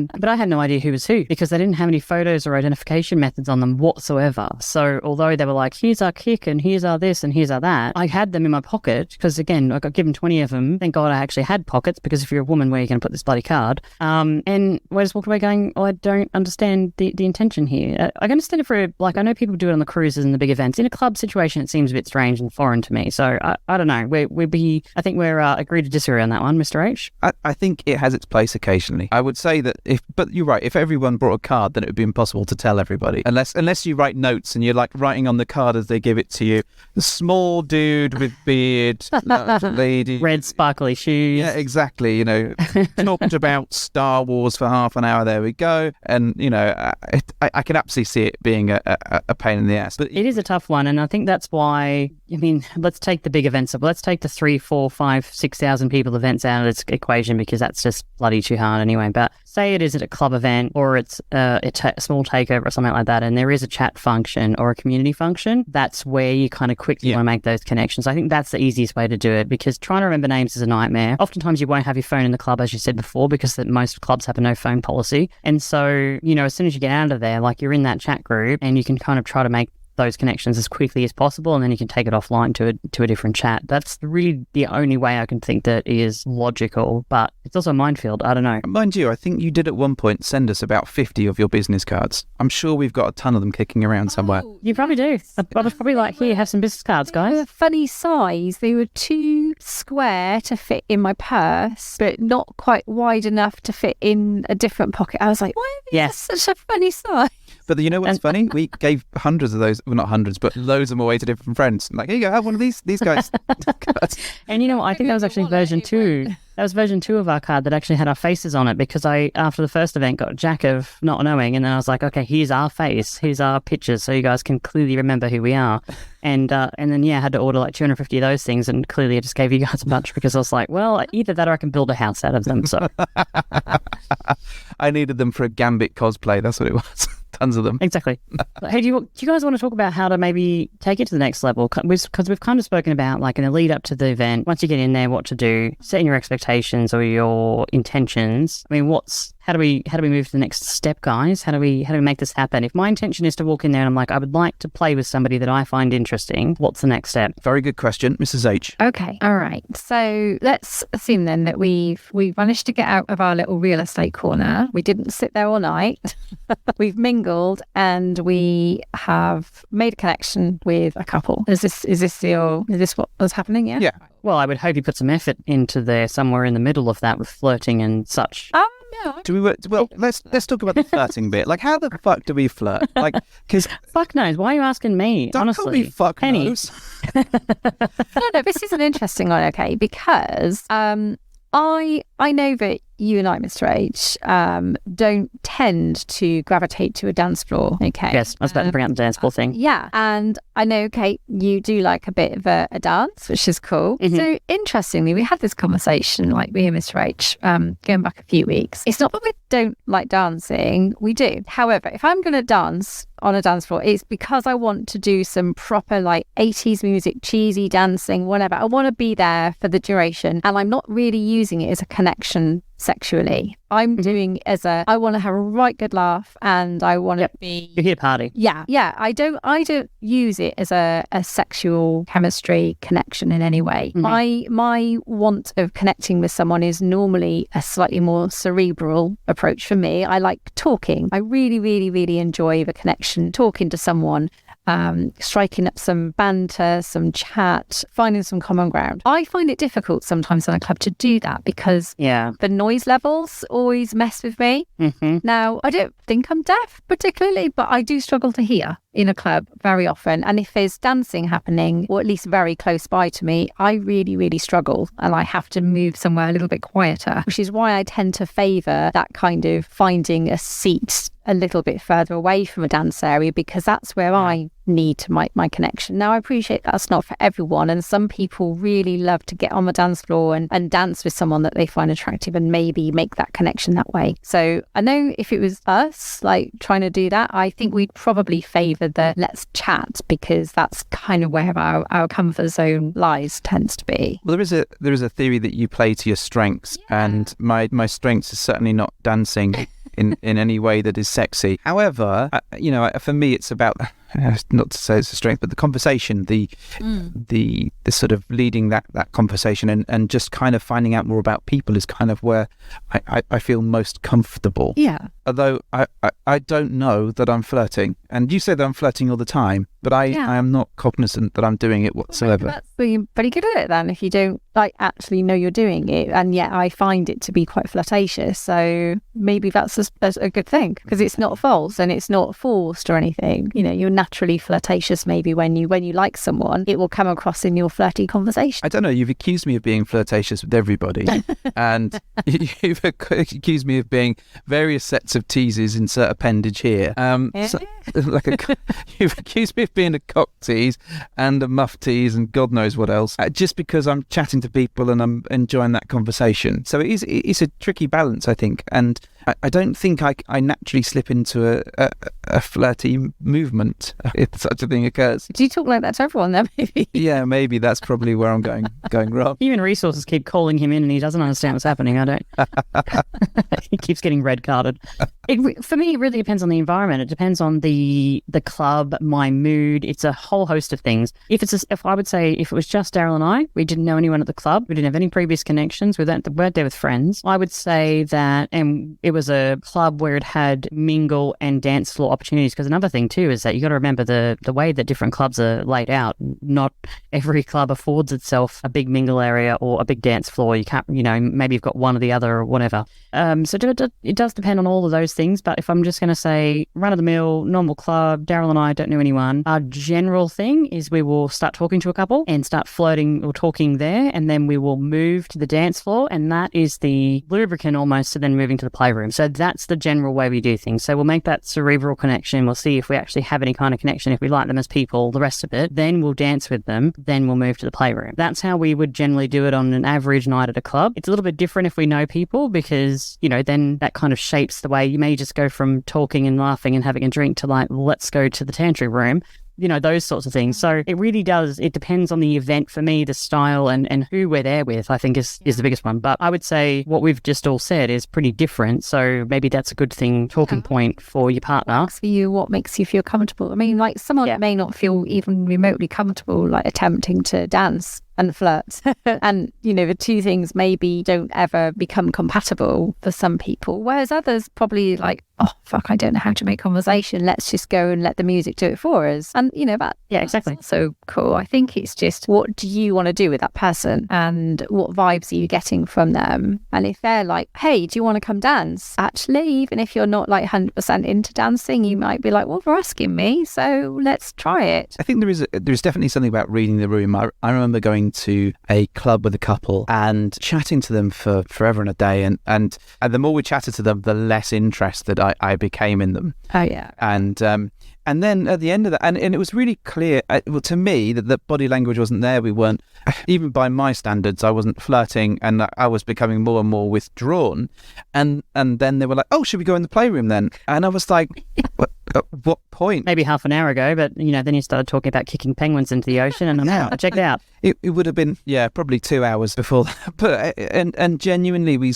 But I had no idea who was who, because they didn't have any photos or identification methods on them whatsoever. So although they were like, here's our kick and here's our this and here's our that, I had them in my pocket, because again, I got given 20 of them. Thank God I actually had pockets, because if you're a woman, where are you going to put this bloody card? And we just walked away going, I don't understand the intention here. I understand it for, like, I know people do it on the cruises and the big events. In a club situation, it seems a bit strange and foreign to me. So I don't know. I think we're agree to disagree on that one, Mr. H. I think it has its place occasionally. I would say that But you're right. If everyone brought a card, then it would be impossible to tell everybody. Unless you write notes and you're like writing on the card as they give it to you. A small dude with beard, lady, red sparkly shoes. Yeah, exactly. Talked about Star Wars for half an hour. There we go. And I can absolutely see it being a pain in the ass. But it is a tough one, and I think that's why. I mean, let's take the big events. Let's take the 3, 4, 5, 6,000 people events out of its equation, because that's just bloody too hard anyway. But say it is at a club event, or it's a small takeover or something like that, and there is a chat function or a community function. That's where you kind of quickly want to make those connections. I think that's the easiest way to do it, because trying to remember names is a nightmare. Oftentimes you won't have your phone in the club, as you said before, because most clubs have a no phone policy. And so, as soon as you get out of there, like, you're in that chat group, and you can kind of try to make those connections as quickly as possible, and then you can take it offline to a different chat. That's really the only way I can think that is logical, but it's also a minefield. I don't know. Mind you, I think you did at one point send us about 50 of your business cards. I'm sure we've got a ton of them kicking around somewhere. You probably do. I was probably like, here, have some business cards, guys. They were a funny size. They were too square to fit in my purse, but not quite wide enough to fit in a different pocket. I was like, why are these such a funny size? But you know what's funny? We gave hundreds of those, well, not hundreds, but loads of them away to different friends. Like, here you go, have one of these guys. And I think that was actually version 2. That was version 2 of our card that actually had our faces on it, because I, after the first event, got a jack of not knowing, and then I was like, okay, here's our face, here's our pictures, so you guys can clearly remember who we are. And then, I had to order like 250 of those things, and clearly I just gave you guys a bunch, because I was like, well, either that or I can build a house out of them. So I needed them for a Gambit cosplay, that's what it was. Tons of them. Exactly. Hey, do you guys want to talk about how to maybe take it to the next level? Because we've kind of spoken about, like, in the lead up to the event, once you get in there, what to do, setting your expectations or your intentions. I mean, how do we move to the next step, guys? How do we make this happen? If my intention is to walk in there and I'm like, I would like to play with somebody that I find interesting, what's the next step? Very good question, Mrs. H. Okay, all right. So let's assume then that we've managed to get out of our little real estate corner. We didn't sit there all night. We've mingled, and we have made a connection with a couple. Is this what was happening? Yeah. Yeah. Well, I would hope you put some effort into there somewhere in the middle of that with flirting and such. Yeah. Let's talk about the flirting bit. Like, how the fuck do we flirt? Like, because fuck knows. Why are you asking me? Don't honestly, call me fuck Penny. knows. No, this is an interesting one. Okay, because I know that you and I, Mr. H, don't tend to gravitate to a dance floor. Okay. Yes, I was about to bring up the dance floor thing. Yeah, and I know, Kate, you do like a bit of a dance, which is cool. Mm-hmm. So interestingly, we had this conversation, like me and Mr. H, going back a few weeks. It's not that we don't like dancing, we do. However, if I'm going to dance on a dance floor, it's because I want to do some proper, like, 80s music, cheesy dancing, whatever. I want to be there for the duration, and I'm not really using it as a connection sexually. I'm doing I want to have a right good laugh, and I want to be... You're here to party. Yeah. I don't use it as a sexual chemistry connection in any way. Mm-hmm. My want of connecting with someone is normally a slightly more cerebral approach for me. I like talking. I really, really, really enjoy the connection, talking to someone, striking up some banter, some chat, finding some common ground. I find it difficult sometimes in a club to do that, because the noise levels always mess with me. Mm-hmm. Now, I don't think I'm deaf particularly, but I do struggle to hear in a club very often. And if there's dancing happening, or at least very close by to me, I really, really struggle, and I have to move somewhere a little bit quieter, which is why I tend to favour that kind of finding a seat a little bit further away from a dance area, because that's where I need to make my connection. Now, I appreciate that's not for everyone, and some people really love to get on the dance floor and dance with someone that they find attractive and maybe make that connection that way. So I know if it was us, like, trying to do that, I think we'd probably favour the let's chat, because that's kind of where our comfort zone tends to be. Well, there is a theory that you play to your strengths, and my strengths is certainly not dancing in any way that is sexy. However, for me, it's about, not to say it's a strength, but the conversation, the sort of leading that conversation, and just kind of finding out more about people is kind of where I feel most comfortable. Yeah. Although I don't know that I'm flirting, and you say that I'm flirting all the time, but I am not cognizant that I'm doing it whatsoever. Well, that's being pretty good at it then. If you don't like actually know you're doing it, and yet I find it to be quite flirtatious. So maybe that's a good thing, because it's not false and it's not forced or anything. You know, you're naturally flirtatious. Maybe when you like someone, it will come across in your flirty conversation. I don't know. You've accused me of being flirtatious with everybody, and you've accused me of being various sets of teases. Insert appendage here. So, you've accused me of being a cock tease and a muff tease and God knows what else, just because I'm chatting to people and I'm enjoying that conversation. So it's a tricky balance, I think, and I don't think I naturally slip into a flirty movement if such a thing occurs. Do you talk like that to everyone then, maybe? Yeah, maybe that's probably where I'm going wrong. Human resources keep calling him in and he doesn't understand what's happening. I don't. He keeps getting red carded. For me, it really depends on the environment. It depends on the club, my mood. It's a whole host of things. If I would say if it was just Daryl and I, we didn't know anyone at the club, we didn't have any previous connections, we weren't there with friends, I would say that, and it was a club where it had mingle and dance floor opportunities. Because another thing too is that you got to remember the way that different clubs are laid out. Not every club affords itself a big mingle area or a big dance floor. You can't, maybe you've got one or the other or whatever. So it does depend on all of those things. But if I'm just going to say run-of-the-mill, normal club, Daryl and I don't know anyone, our general thing is we will start talking to a couple and start flirting or talking there, and then we will move to the dance floor, and that is the lubricant almost to then moving to the playroom. So that's the general way we do things. So we'll make that cerebral connection. We'll see if we actually have any kind of connection, if we like them as people, the rest of it. Then we'll dance with them. Then we'll move to the playroom. That's how we would generally do it on an average night at a club. It's a little bit different if we know people, because, then that kind of shapes the way. You may just go from talking and laughing and having a drink to like, let's go to the tantrum room. Those sorts of things. So it really does. It depends on the event for me, the style and who we're there with, I think is the biggest one. But I would say what we've just all said is pretty different. So maybe that's a good talking point for your partner. What for you, what makes you feel comfortable? I mean, like someone may not feel even remotely comfortable, like attempting to dance and flirt. And, the two things maybe don't ever become compatible for some people, whereas others probably like, oh, fuck, I don't know how to make conversation. Let's just go and let the music do it for us. And, exactly. So cool. I think it's just, what do you want to do with that person? And what vibes are you getting from them? And if they're like, hey, do you want to come dance? Actually, even if you're not like 100% into dancing, you might be like, well, they're asking me, so let's try it. I think there's definitely something about reading the room. I remember going to a club with a couple and chatting to them for forever and a day, and the more we chatted to them, the less interested I became in them. Oh yeah. And then at the end of that, and it was really clear, to me, that the body language wasn't there. We weren't, even by my standards, I wasn't flirting, and I was becoming more and more withdrawn. And then they were like, oh, should we go in the playroom then? And I was like, at what point? Maybe half an hour ago, but then you started talking about kicking penguins into the ocean, and I'm out. I checked out. It would have been, probably 2 hours before that. But and genuinely, we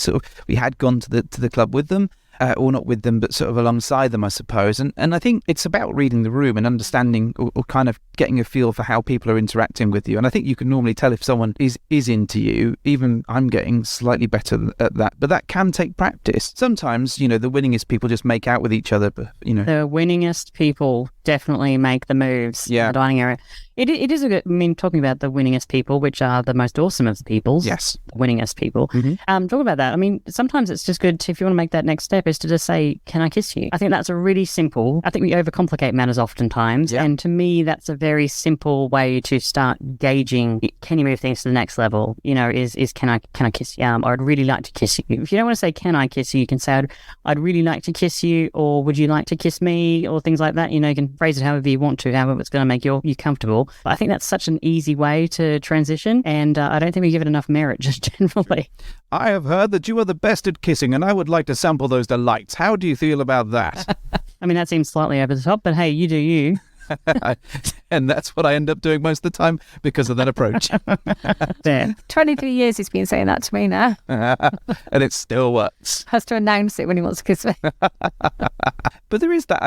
had gone to the club with them. Or not with them, but sort of alongside them, I suppose. And I think it's about reading the room and understanding or kind of getting a feel for how people are interacting with you. And I think you can normally tell if someone is into you. Even I'm getting slightly better at that. But that can take practice. Sometimes, the winningest people just make out with each other. But, The winningest people definitely make the moves in the dining area. It is a good, talking about the winningest people, which are the most awesome of the peoples. Yes. The winningest people. Mm-hmm. Talk about that. Sometimes it's just good if you want to make that next step is to just say, can I kiss you? I think that's a really simple, I think we overcomplicate matters oftentimes. Yeah. And to me, that's a very simple way to start gauging, can you move things to the next level? Is can I kiss you? Or I'd really like to kiss you. If you don't want to say, can I kiss you? You can say, I'd really like to kiss you, or would you like to kiss me? Or things like that. You can phrase it however you want to, however it's going to make you comfortable. But I think that's such an easy way to transition, and I don't think we give it enough merit just generally. I have heard that you are the best at kissing, and I would like to sample those delights. How do you feel about that? That seems slightly over the top, but hey, you do you. And that's what I end up doing most of the time because of that approach. Yeah. 23 years he's been saying that to me now. And it still works. Has to announce it when he wants to kiss me. But there is that,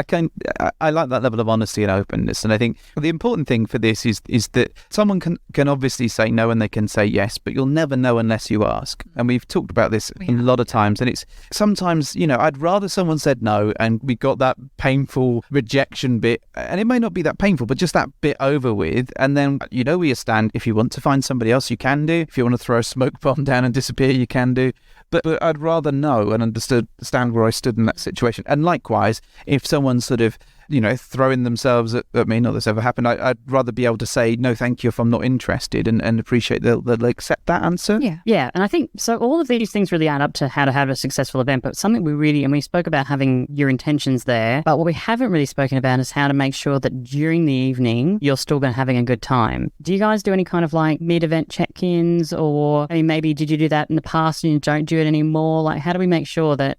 I like that level of honesty and openness. And I think the important thing for this is that someone can obviously say no and they can say yes, but you'll never know unless you ask. And we've talked about this a lot of times. And it's sometimes, I'd rather someone said no and we got that painful rejection bit. And it may not be that painful, but just that bit over with, and then where you stand. If you want to find somebody else, you can do. If you want to throw a smoke bomb down and disappear, you can do. But I'd rather know and understand where I stood in that situation. And likewise, if someone's sort of throwing themselves at me, not this ever happened, I'd rather be able to say no thank you if I'm not interested, and appreciate they'll accept that answer. Yeah. And I think so all of these things really add up to how to have a successful event, but something we spoke about having your intentions there, but what we haven't really spoken about is how to make sure that during the evening you're still having a good time. Do you guys do any kind of like mid-event check-ins, or maybe did you do that in the past and you don't do it anymore? Like, how do we make sure that,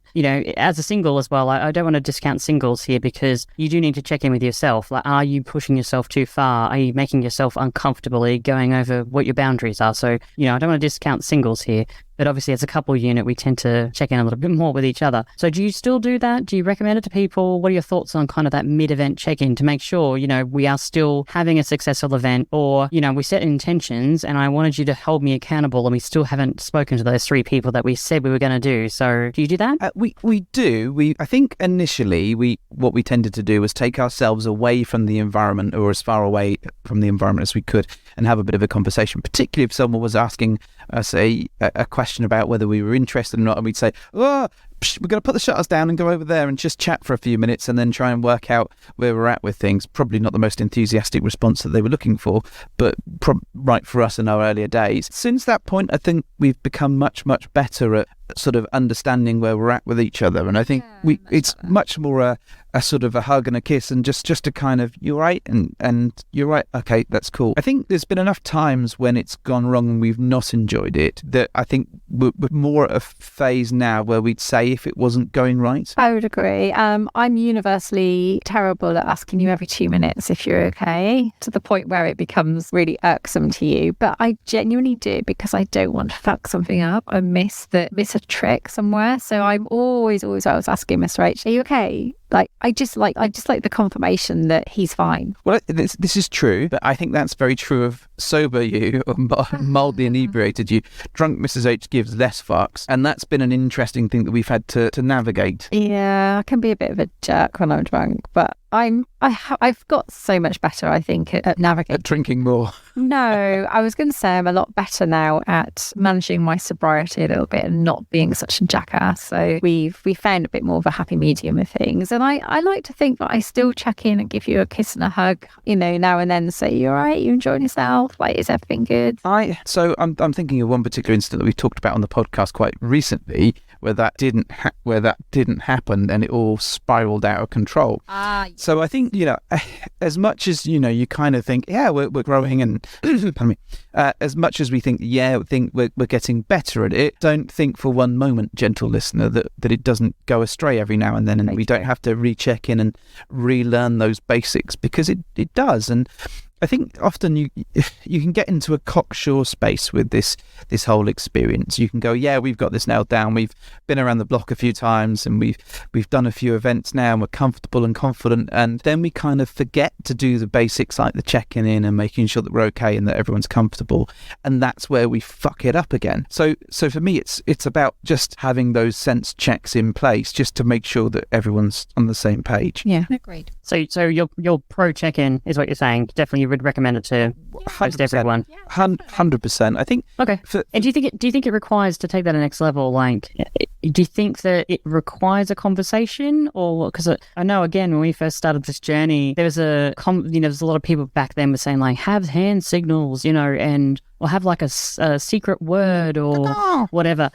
as a single as well, I don't want to discount singles here, because you do need to check in with yourself. Like, are you pushing yourself too far? Are you making yourself uncomfortably going over what your boundaries are? So, I don't want to discount singles here, but obviously as a couple unit, we tend to check in a little bit more with each other. So do you still do that? Do you recommend it to people? What are your thoughts on kind of that mid-event check-in to make sure, we are still having a successful event, or, we set intentions and I wanted you to hold me accountable and we still haven't spoken to those 3 people that we said we were going to do. So do you do that? We do. I think initially what we tended to do was take ourselves away from the environment, or as far away from the environment as we could, and have a bit of a conversation, particularly if someone was asking us a question about whether we were interested or not, and we'd say, we're going to put the shutters down and go over there and just chat for a few minutes and then try and work out where we're at with things. Probably not the most enthusiastic response that they were looking for, but right for us in our earlier days. Since that point, I think we've become much, much better at sort of understanding where we're at with each other, and I think it's much more a sort of a hug and a kiss, and just a kind of, you're right, and you're right, okay, that's cool. I think there's been enough times when it's gone wrong and we've not enjoyed it, that I think we're more at a phase now where we'd say if it wasn't going right. I would agree. I'm universally terrible at asking you every 2 minutes if you're okay, to the point where it becomes really irksome to you, but I genuinely do, because I don't want to fuck something up or miss a trick somewhere. So I'm always asking Mr. H, are you okay? Like, I just like the confirmation that he's fine. Well, this is true, but I think that's very true of sober you, or mildly inebriated you. Drunk Mrs. H gives less fucks, and that's been an interesting thing that we've had to navigate. Yeah, I can be a bit of a jerk when I'm drunk, but I've got so much better, I think, at navigating. At drinking more. No, I was going to say I'm a lot better now at managing my sobriety a little bit and not being such a jackass. So we found a bit more of a happy medium of things. And I like to think that I still check in and give you a kiss and a hug, now and then, say, you all right? You enjoying yourself? Like, is everything good? I'm thinking of one particular incident that we talked about on the podcast quite recently, where that didn't happen and it all spiraled out of control. So I think, as much as, you kind of think, we're growing, and pardon me, as much as we think, we're getting better at it, don't think for one moment, gentle listener, that it doesn't go astray every now and then, and we don't have to recheck in and relearn those basics, because it does. And I think often you can get into a cocksure space with this whole experience. You can go, we've got this nailed down. We've been around the block a few times, and we've done a few events now, and we're comfortable and confident. And then we kind of forget to do the basics, like the checking in and making sure that we're okay and that everyone's comfortable. And that's where we fuck it up again. So for me, it's about just having those sense checks in place, just to make sure that everyone's on the same page. Yeah, agreed. So your pro check-in is what you're saying. Definitely, you would recommend it to most everyone. 100%. I think. Okay. And do you think it requires, to take that to the next level? Like, do you think that it requires a conversation, or because I know, again, when we first started this journey, there was there's a lot of people back then were saying, like, have hand signals, and or have like a secret word or whatever.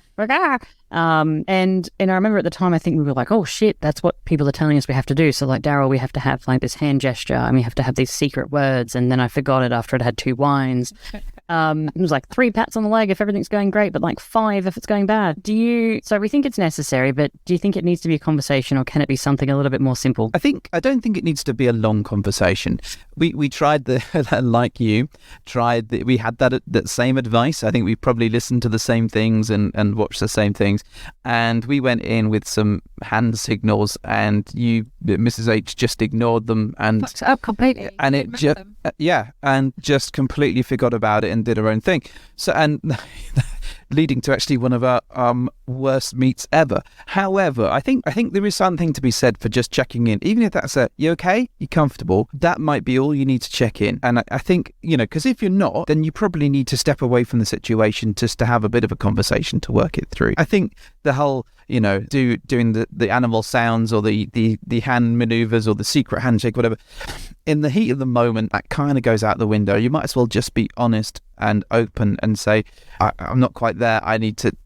And I remember at the time, I think we were like, oh shit, that's what people are telling us we have to do. So like, Daryl, we have to have like this hand gesture, and we have to have these secret words. And then I forgot it after I'd had 2 wines. It was like 3 pats on the leg if everything's going great, but like 5 if it's going bad. So we think it's necessary, but do you think it needs to be a conversation, or can it be something a little bit more simple? I don't think it needs to be a long conversation. We tried like you tried we had that same advice. I think we probably listened to the same things and watched the same things, and we went in with some hand signals, and Mrs. H just ignored them and fucked it up completely, and it just and just completely forgot about it and did her own thing. So, and leading to actually one of our worst meets ever. However, I think there is something to be said for just checking in, even if that's you okay, you comfortable. That might be all you need to check in. And I think, because if you're not, then you probably need to step away from the situation just to have a bit of a conversation to work it through. I think the whole, doing the animal sounds or the hand maneuvers or the secret handshake, whatever, in the heat of the moment, that kind of goes out the window. You might as well just be honest and open and say, I'm not quite there.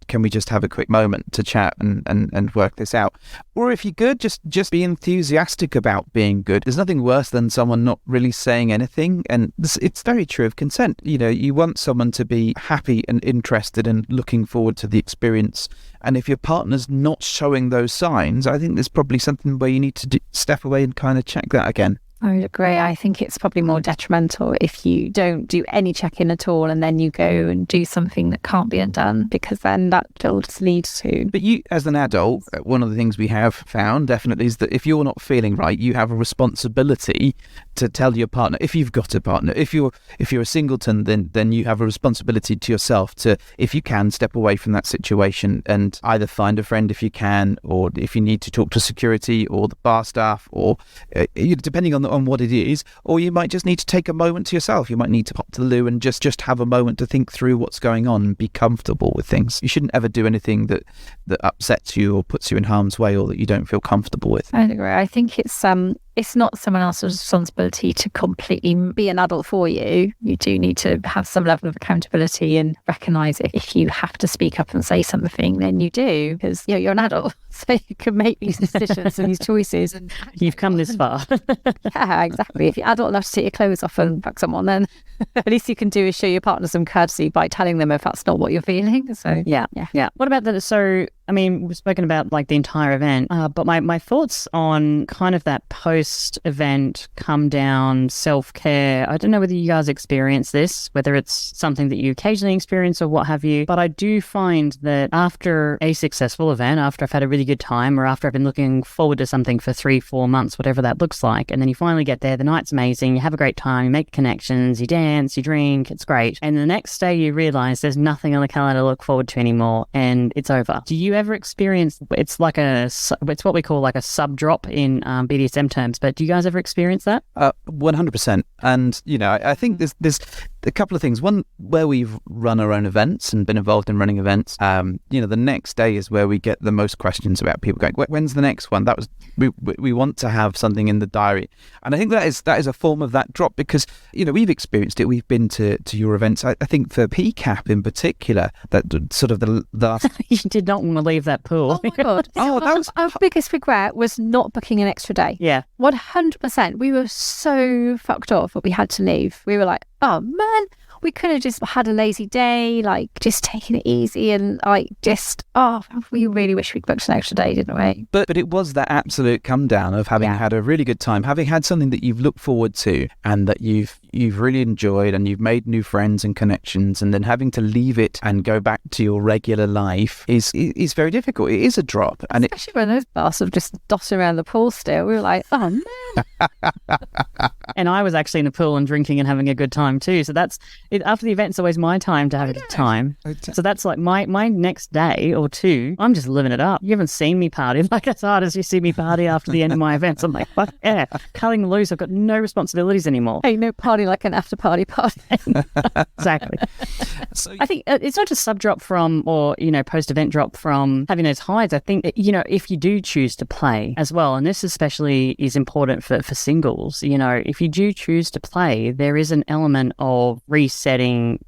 Can we just have a quick moment to chat and work this out? Or if you're good, just be enthusiastic about being good. There's nothing worse than someone not really saying anything. And it's very true of consent. You want someone to be happy and interested and looking forward to the experience. And if your partner's not showing those signs, I think there's probably something where you need to step away and kind of check that again. I would agree. I think it's probably more detrimental if you don't do any check-in at all and then you go and do something that can't be undone, because then that will just lead to... But you, as an adult, one of the things we have found definitely is that if you're not feeling right, you have a responsibility to tell your partner, if you've got a partner. If you're a singleton, then you have a responsibility to yourself to, if you can, step away from that situation and either find a friend if you can, or if you need to talk to security or the bar staff, or depending on what it is, or you might just need to take a moment to yourself. You might need to pop to the loo and just have a moment to think through what's going on and be comfortable with things. You shouldn't ever do anything that upsets you or puts you in harm's way or that you don't feel comfortable with. I agree. I think it's not someone else's responsibility to completely be an adult for you. You do need to have some level of accountability and recognise it. If you have to speak up and say something, then you do, because you're an adult, so you can make these decisions and these choices. And you've come this far. Yeah, exactly. If you're adult enough to take your clothes off and fuck someone, then at least you can do is show your partner some courtesy by telling them if that's not what you're feeling. So yeah. What about that? So we've spoken about like the entire event, but my thoughts on kind of that post-event come down self-care. I don't know whether you guys experience this, whether it's something that you occasionally experience or what have you, but I do find that after a successful event, after I've had a really good time, or after I've been looking forward to something for 3-4 months, whatever that looks like, and then you finally get there, the night's amazing, you have a great time, you make connections, you dance, you drink, it's great. And the next day you realise there's nothing on the calendar to look forward to anymore and it's over. Do you ever experience, it's what we call like a sub drop in BDSM terms, but do you guys ever experience that? 100%. And I think there's a couple of things. One, where we've run our own events and been involved in running events, the next day is where we get the most questions about people going, when's the next one? We want to have something in the diary. And I think that is a form of that drop, because we've experienced it. We've been to your events. I think for PCAP in particular, that sort of the last... You did not want to leave that pool. Oh my God. That was... Our biggest regret was not booking an extra day. Yeah. 100%. We were so fucked off that we had to leave. We were like, oh man, we could have just had a lazy day, like just taking it easy, and we really wish we'd booked an extra day, didn't we? But it was that absolute come down of having had a really good time, having had something that you've looked forward to and that you've really enjoyed, and you've made new friends and connections, and then having to leave it and go back to your regular life is very difficult. It is a drop. And especially when those bastards just dotting around the pool still. We were like, oh man. And I was actually in the pool and drinking and having a good time too. So that's it. After the event, it's always my time to have a good time. So that's like my next day or two, I'm just living it up. You haven't seen me party like as hard as you see me party after the end of my events. I'm like, fuck yeah, cutting loose. I've got no responsibilities anymore. Hey, no party like an after party. Exactly. So I think it's not just sub drop from, or post-event drop from having those highs. I think if you do choose to play as well, and this especially is important for singles, if you do choose to play, there is an element of resetting,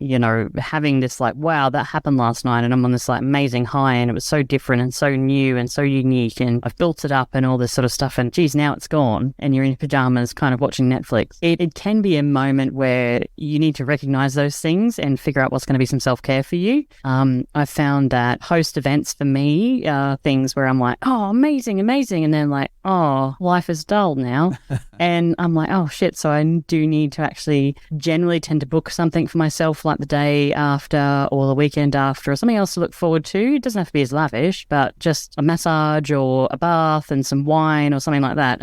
having this like, wow, that happened last night and I'm on this like amazing high and it was so different and so new and so unique and I've built it up and all this sort of stuff, and geez, now it's gone and you're in pajamas kind of watching Netflix. It can be a moment where you need to recognize those things and figure out what's going to be some self-care for you. I found that host events for me are things where I'm like, oh, amazing, and then like, oh, life is dull now. And I'm like, oh shit, so I do need to actually generally tend to book something for myself like the day after or the weekend after, or something else to look forward to. It doesn't have to be as lavish, but just a massage or a bath and some wine or something like that.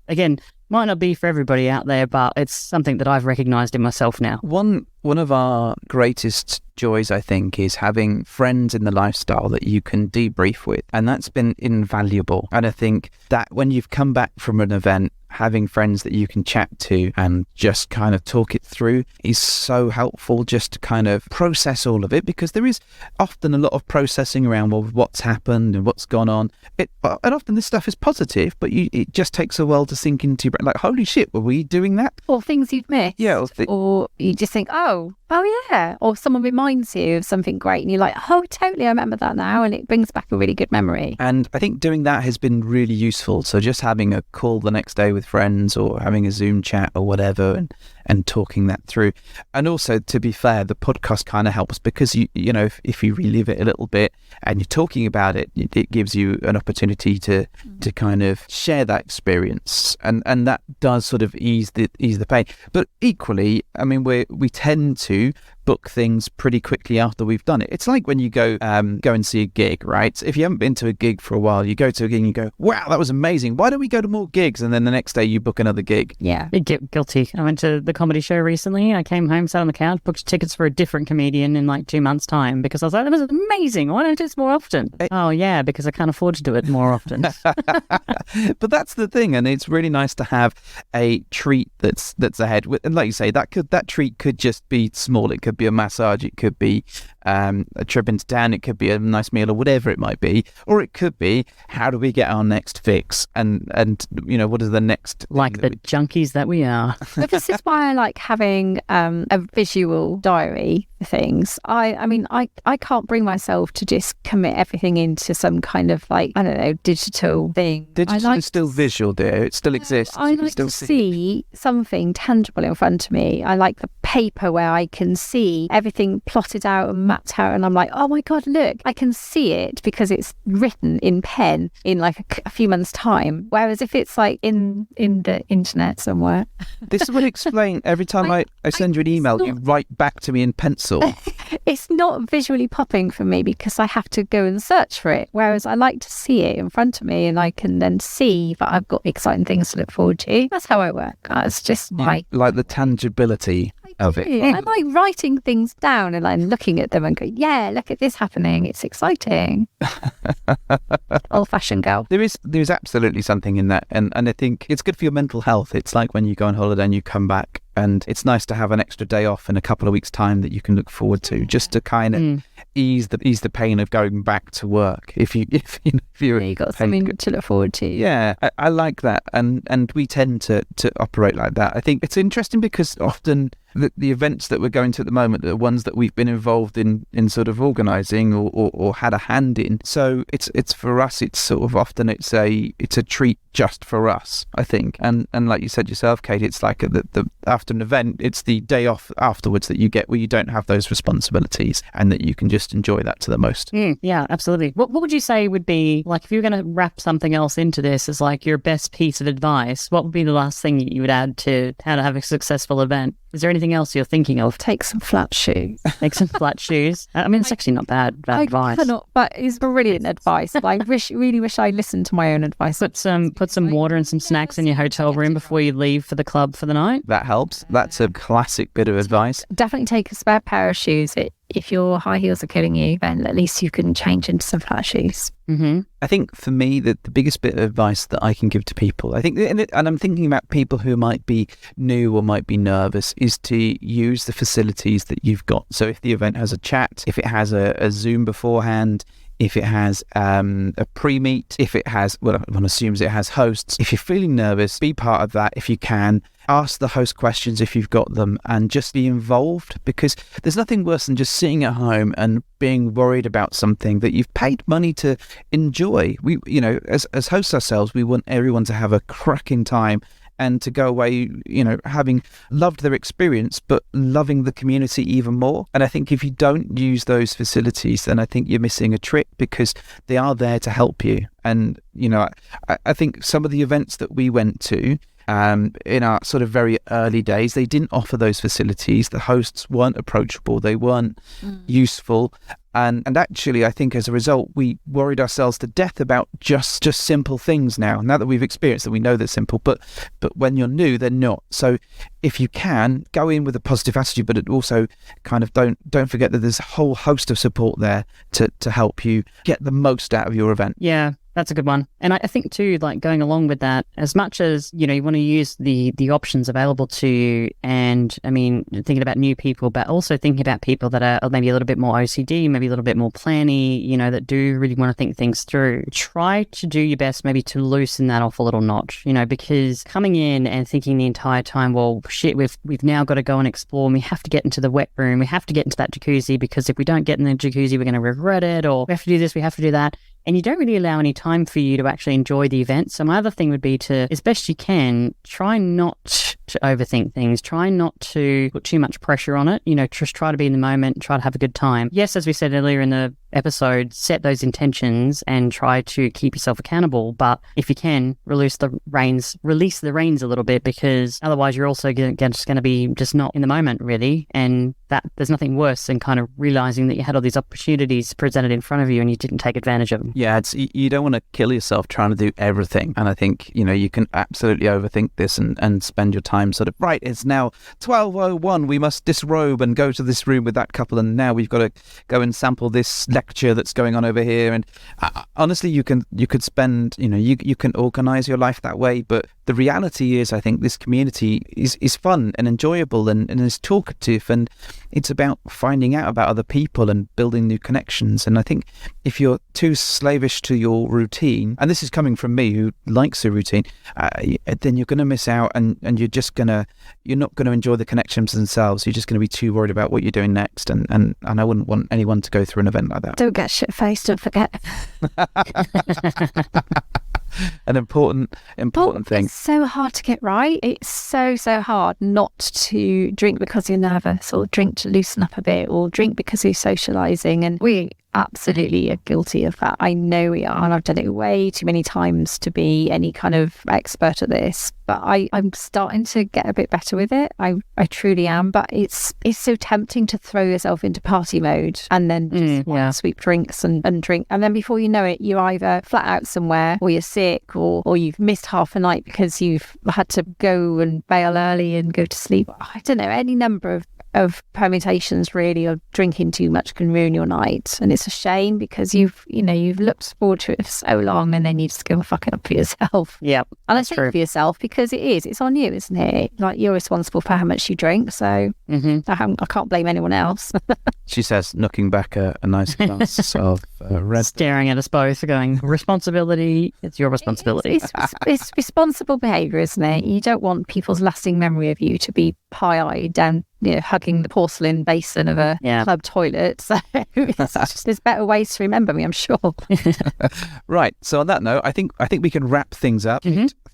Again, Might not be for everybody out there, but it's something that I've recognised in myself now. One of our greatest joys, I think, is having friends in the lifestyle that you can debrief with. And that's been invaluable. And I think that when you've come back from an event, having friends that you can chat to and just kind of talk it through is so helpful, just to kind of process all of it, because there is often a lot of processing around, well, what's happened and what's gone on. And often this stuff is positive, but it just takes a while to sink into your brain. Like, holy shit, were we doing that? Or things you've missed. Yeah. Or you just think, oh yeah. Or someone reminds you of something great and you're like, oh, totally, I remember that now. And it brings back a really good memory. And I think doing that has been really useful. So just having a call the next day with friends or having a Zoom chat or whatever and talking that through. And also, to be fair, the podcast kind of helps because, you know, if you relive it a little bit and you're talking about it, it gives you an opportunity to kind of share that experience. And that does sort of ease the pain. But equally, I mean, we tend to book things pretty quickly after we've done it. It's like when you go and see a gig, right? If you haven't been to a gig for a while, you go to a gig and you go, wow, that was amazing. Why don't we go to more gigs? And then the next day you book another gig. Yeah. Guilty. I went to the comedy show recently. I came home, sat on the couch, booked tickets for a different comedian in like 2 months' time because I was like, that was amazing. Why don't I do this more often? Oh, yeah, because I can't afford to do it more often. But that's the thing. And it's really nice to have a treat that's ahead. And like you say, that treat could just be small. It could be a massage, it could be a trip into town, it could be a nice meal or whatever it might be, or it could be, how do we get our next fix, and you know, what is the next, like the junkies that we are. But this is why I like having a visual diary for things. I mean I can't bring myself to just commit everything into some kind of, like, I don't know, digital thing. Digital is still visual, dear. It still exists. I like to see something tangible in front of me. I like the paper where I can see everything plotted out and mapped out, and I'm like, oh my god, look, I can see it because it's written in pen in like a few months' time. Whereas if it's like in the internet somewhere, this would explain every time I send you an email, you write back to me in pencil. It's not visually popping for me because I have to go and search for it. Whereas I like to see it in front of me, and I can then see that I've got exciting things to look forward to. That's how I work. That's just my... Like the tangibility of it. I like writing things down and like looking at them and going, yeah, look at this happening. It's exciting. Old-fashioned girl. There is absolutely something in that. And I think it's good for your mental health. It's like when you go on holiday and you come back, and it's nice to have an extra day off in a couple of weeks' time that you can look forward to, just to kind of ease the pain of going back to work. If you got something to look forward to. Yeah, I like that, and we tend to operate like that. I think it's interesting because often the events that we're going to at the moment are ones that we've been involved in sort of organising or had a hand in. So it's for us. It's sort of often it's a treat just for us, I think. And like you said yourself, Kate, it's like after an event, it's the day off afterwards that you get where you don't have those responsibilities and that you can just enjoy that to the most. Yeah, absolutely. What would you say would be, like, if you were going to wrap something else into this as like your best piece of advice, what would be the last thing you would add to how to have a successful event? Is there anything else you're thinking of? Take some flat shoes. Take some flat shoes. I mean, it's actually not bad advice. But it's brilliant advice. I really wish I listened to my own advice. Put some water and some snacks in your hotel room before you leave for the club for the night. That helps. That's a classic bit of advice. Definitely take a spare pair of shoes. If your high heels are killing you, then at least you can change into some flat shoes. Mm-hmm. I think for me, the biggest bit of advice that I can give to people, I think, and I'm thinking about people who might be new or might be nervous, is to use the facilities that you've got. So if the event has a chat, if it has a Zoom beforehand, if it has a pre-meet, if it has, well, one assumes it has hosts. If you're feeling nervous, be part of that if you can. Ask the host questions if you've got them, and just be involved, because there's nothing worse than just sitting at home and being worried about something that you've paid money to enjoy. We, you know, as hosts ourselves, we want everyone to have a cracking time and to go away, you know, having loved their experience, but loving the community even more. And I think if you don't use those facilities, then I think you're missing a trick, because they are there to help you. And, you know, I think some of the events that we went to, in our sort of very early days, they didn't offer those facilities. The hosts weren't approachable. They weren't useful. And actually, I think as a result, we worried ourselves to death about just simple things now. Now that we've experienced that, we know they're simple, but when you're new, they're not. So if you can, go in with a positive attitude, but also kind of don't forget that there's a whole host of support there to help you get the most out of your event. Yeah. That's a good one. And I think too, like going along with that, as much as, you know, you want to use the options available to you, and I mean, thinking about new people, but also thinking about people that are maybe a little bit more OCD, maybe a little bit more planny, you know, that do really want to think things through. Try to do your best maybe to loosen that off a little notch, you know, because coming in and thinking the entire time, well, shit, we've now got to go and explore, and we have to get into the wet room, we have to get into that jacuzzi, because if we don't get in the jacuzzi, we're going to regret it, or we have to do this, we have to do that. And you don't really allow any time for you to actually enjoy the event. So my other thing would be to, as best you can, try not to overthink things. Try not to put too much pressure on it. You know, just try to be in the moment, try to have a good time. Yes, as we said earlier in the episode, set those intentions and try to keep yourself accountable. But if you can, release the reins a little bit, because otherwise you're also just going to be just not in the moment, really. And that there's nothing worse than kind of realizing that you had all these opportunities presented in front of you and you didn't take advantage of them. Yeah, you don't want to kill yourself trying to do everything. And I think, you know, you can absolutely overthink this and spend your time sort of, right, it's now 12:01, we must disrobe and go to this room with that couple, and now we've got to go and sample this lecture that's going on over here. And honestly, you could spend, you know, you can organize your life that way, but the reality is, I think this community is fun and enjoyable and is talkative, and it's about finding out about other people and building new connections. And I think if you're too slavish to your routine, and this is coming from me who likes a routine, then you're going to miss out, and you're not going to enjoy the connections themselves. You're just going to be too worried about what you're doing next, and I wouldn't want anyone to go through an event like that. Don't get shit-faced, don't forget. An important thing. It's so hard to get right. It's so hard not to drink because you're nervous, or drink to loosen up a bit, or drink because you're socializing. And we absolutely are guilty of that. I know we are, and I've done it way too many times to be any kind of expert at this, but I'm starting to get a bit better with it. I truly am. But it's so tempting to throw yourself into party mode and then just sweep drinks and drink, and then before you know it, you're either flat out somewhere, or you're sick, or you've missed half a night because you've had to go and bail early and go to sleep. I don't know, any number of permutations really of drinking too much can ruin your night, and it's a shame because you've looked forward to it for so long, and then you just go fuck it up for yourself. Yeah, and I think for yourself, because it's on you, isn't it? Like, you're responsible for how much you drink, so I can't blame anyone else. She says, knocking back a nice glass of red, staring at us both, going, responsibility, it's your responsibility. It's responsible behaviour, isn't it? You don't want people's lasting memory of you to be pie-eyed down, you know, hugging the porcelain basin of a club toilet. So there's better ways to remember me, I'm sure. Right. So on that note, I think we can wrap things up.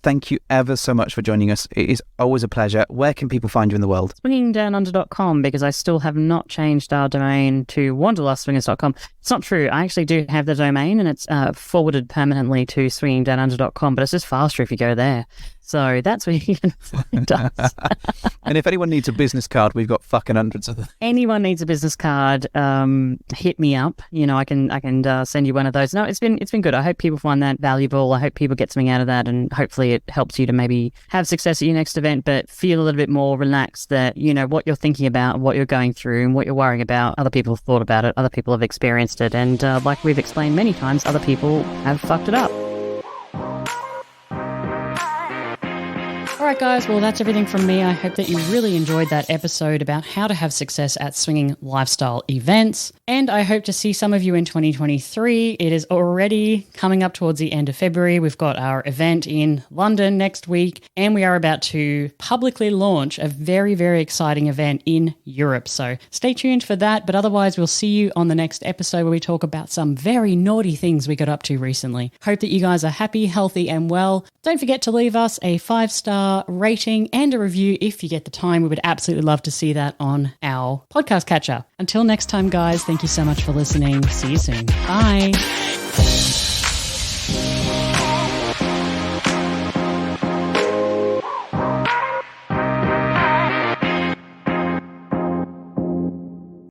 Thank you ever so much for joining us. It is always a pleasure. Where can people find you in the world? swingingdownunder.com, because I still have not changed our domain to wanderlustswingers.com. It's not true. I actually do have the domain, and it's forwarded permanently to swingingdownunder.com, but it's just faster if you go there. So that's where you can find us. And if anyone needs a business card, we've got fucking hundreds of them. Anyone needs a business card, hit me up. You know, I can send you one of those. No, it's been good. I hope people find that valuable. I hope people get something out of that, and hopefully it helps you to maybe have success at your next event, but feel a little bit more relaxed that, you know, what you're thinking about, what you're going through, and what you're worrying about, other people have thought about it, other people have experienced it, and like we've explained many times, other people have fucked it up. All right, guys. Well, that's everything from me. I hope that you really enjoyed that episode about how to have success at swinging lifestyle events. And I hope to see some of you in 2023. It is already coming up towards the end of February. We've got our event in London next week, and we are about to publicly launch a very, very exciting event in Europe. So stay tuned for that. But otherwise, we'll see you on the next episode where we talk about some very naughty things we got up to recently. Hope that you guys are happy, healthy, and well. Don't forget to leave us a 5-star rating and a review if you get the time. We would absolutely love to see that on our podcast catcher. Until next time, guys, thank you so much for listening. See you soon. Bye.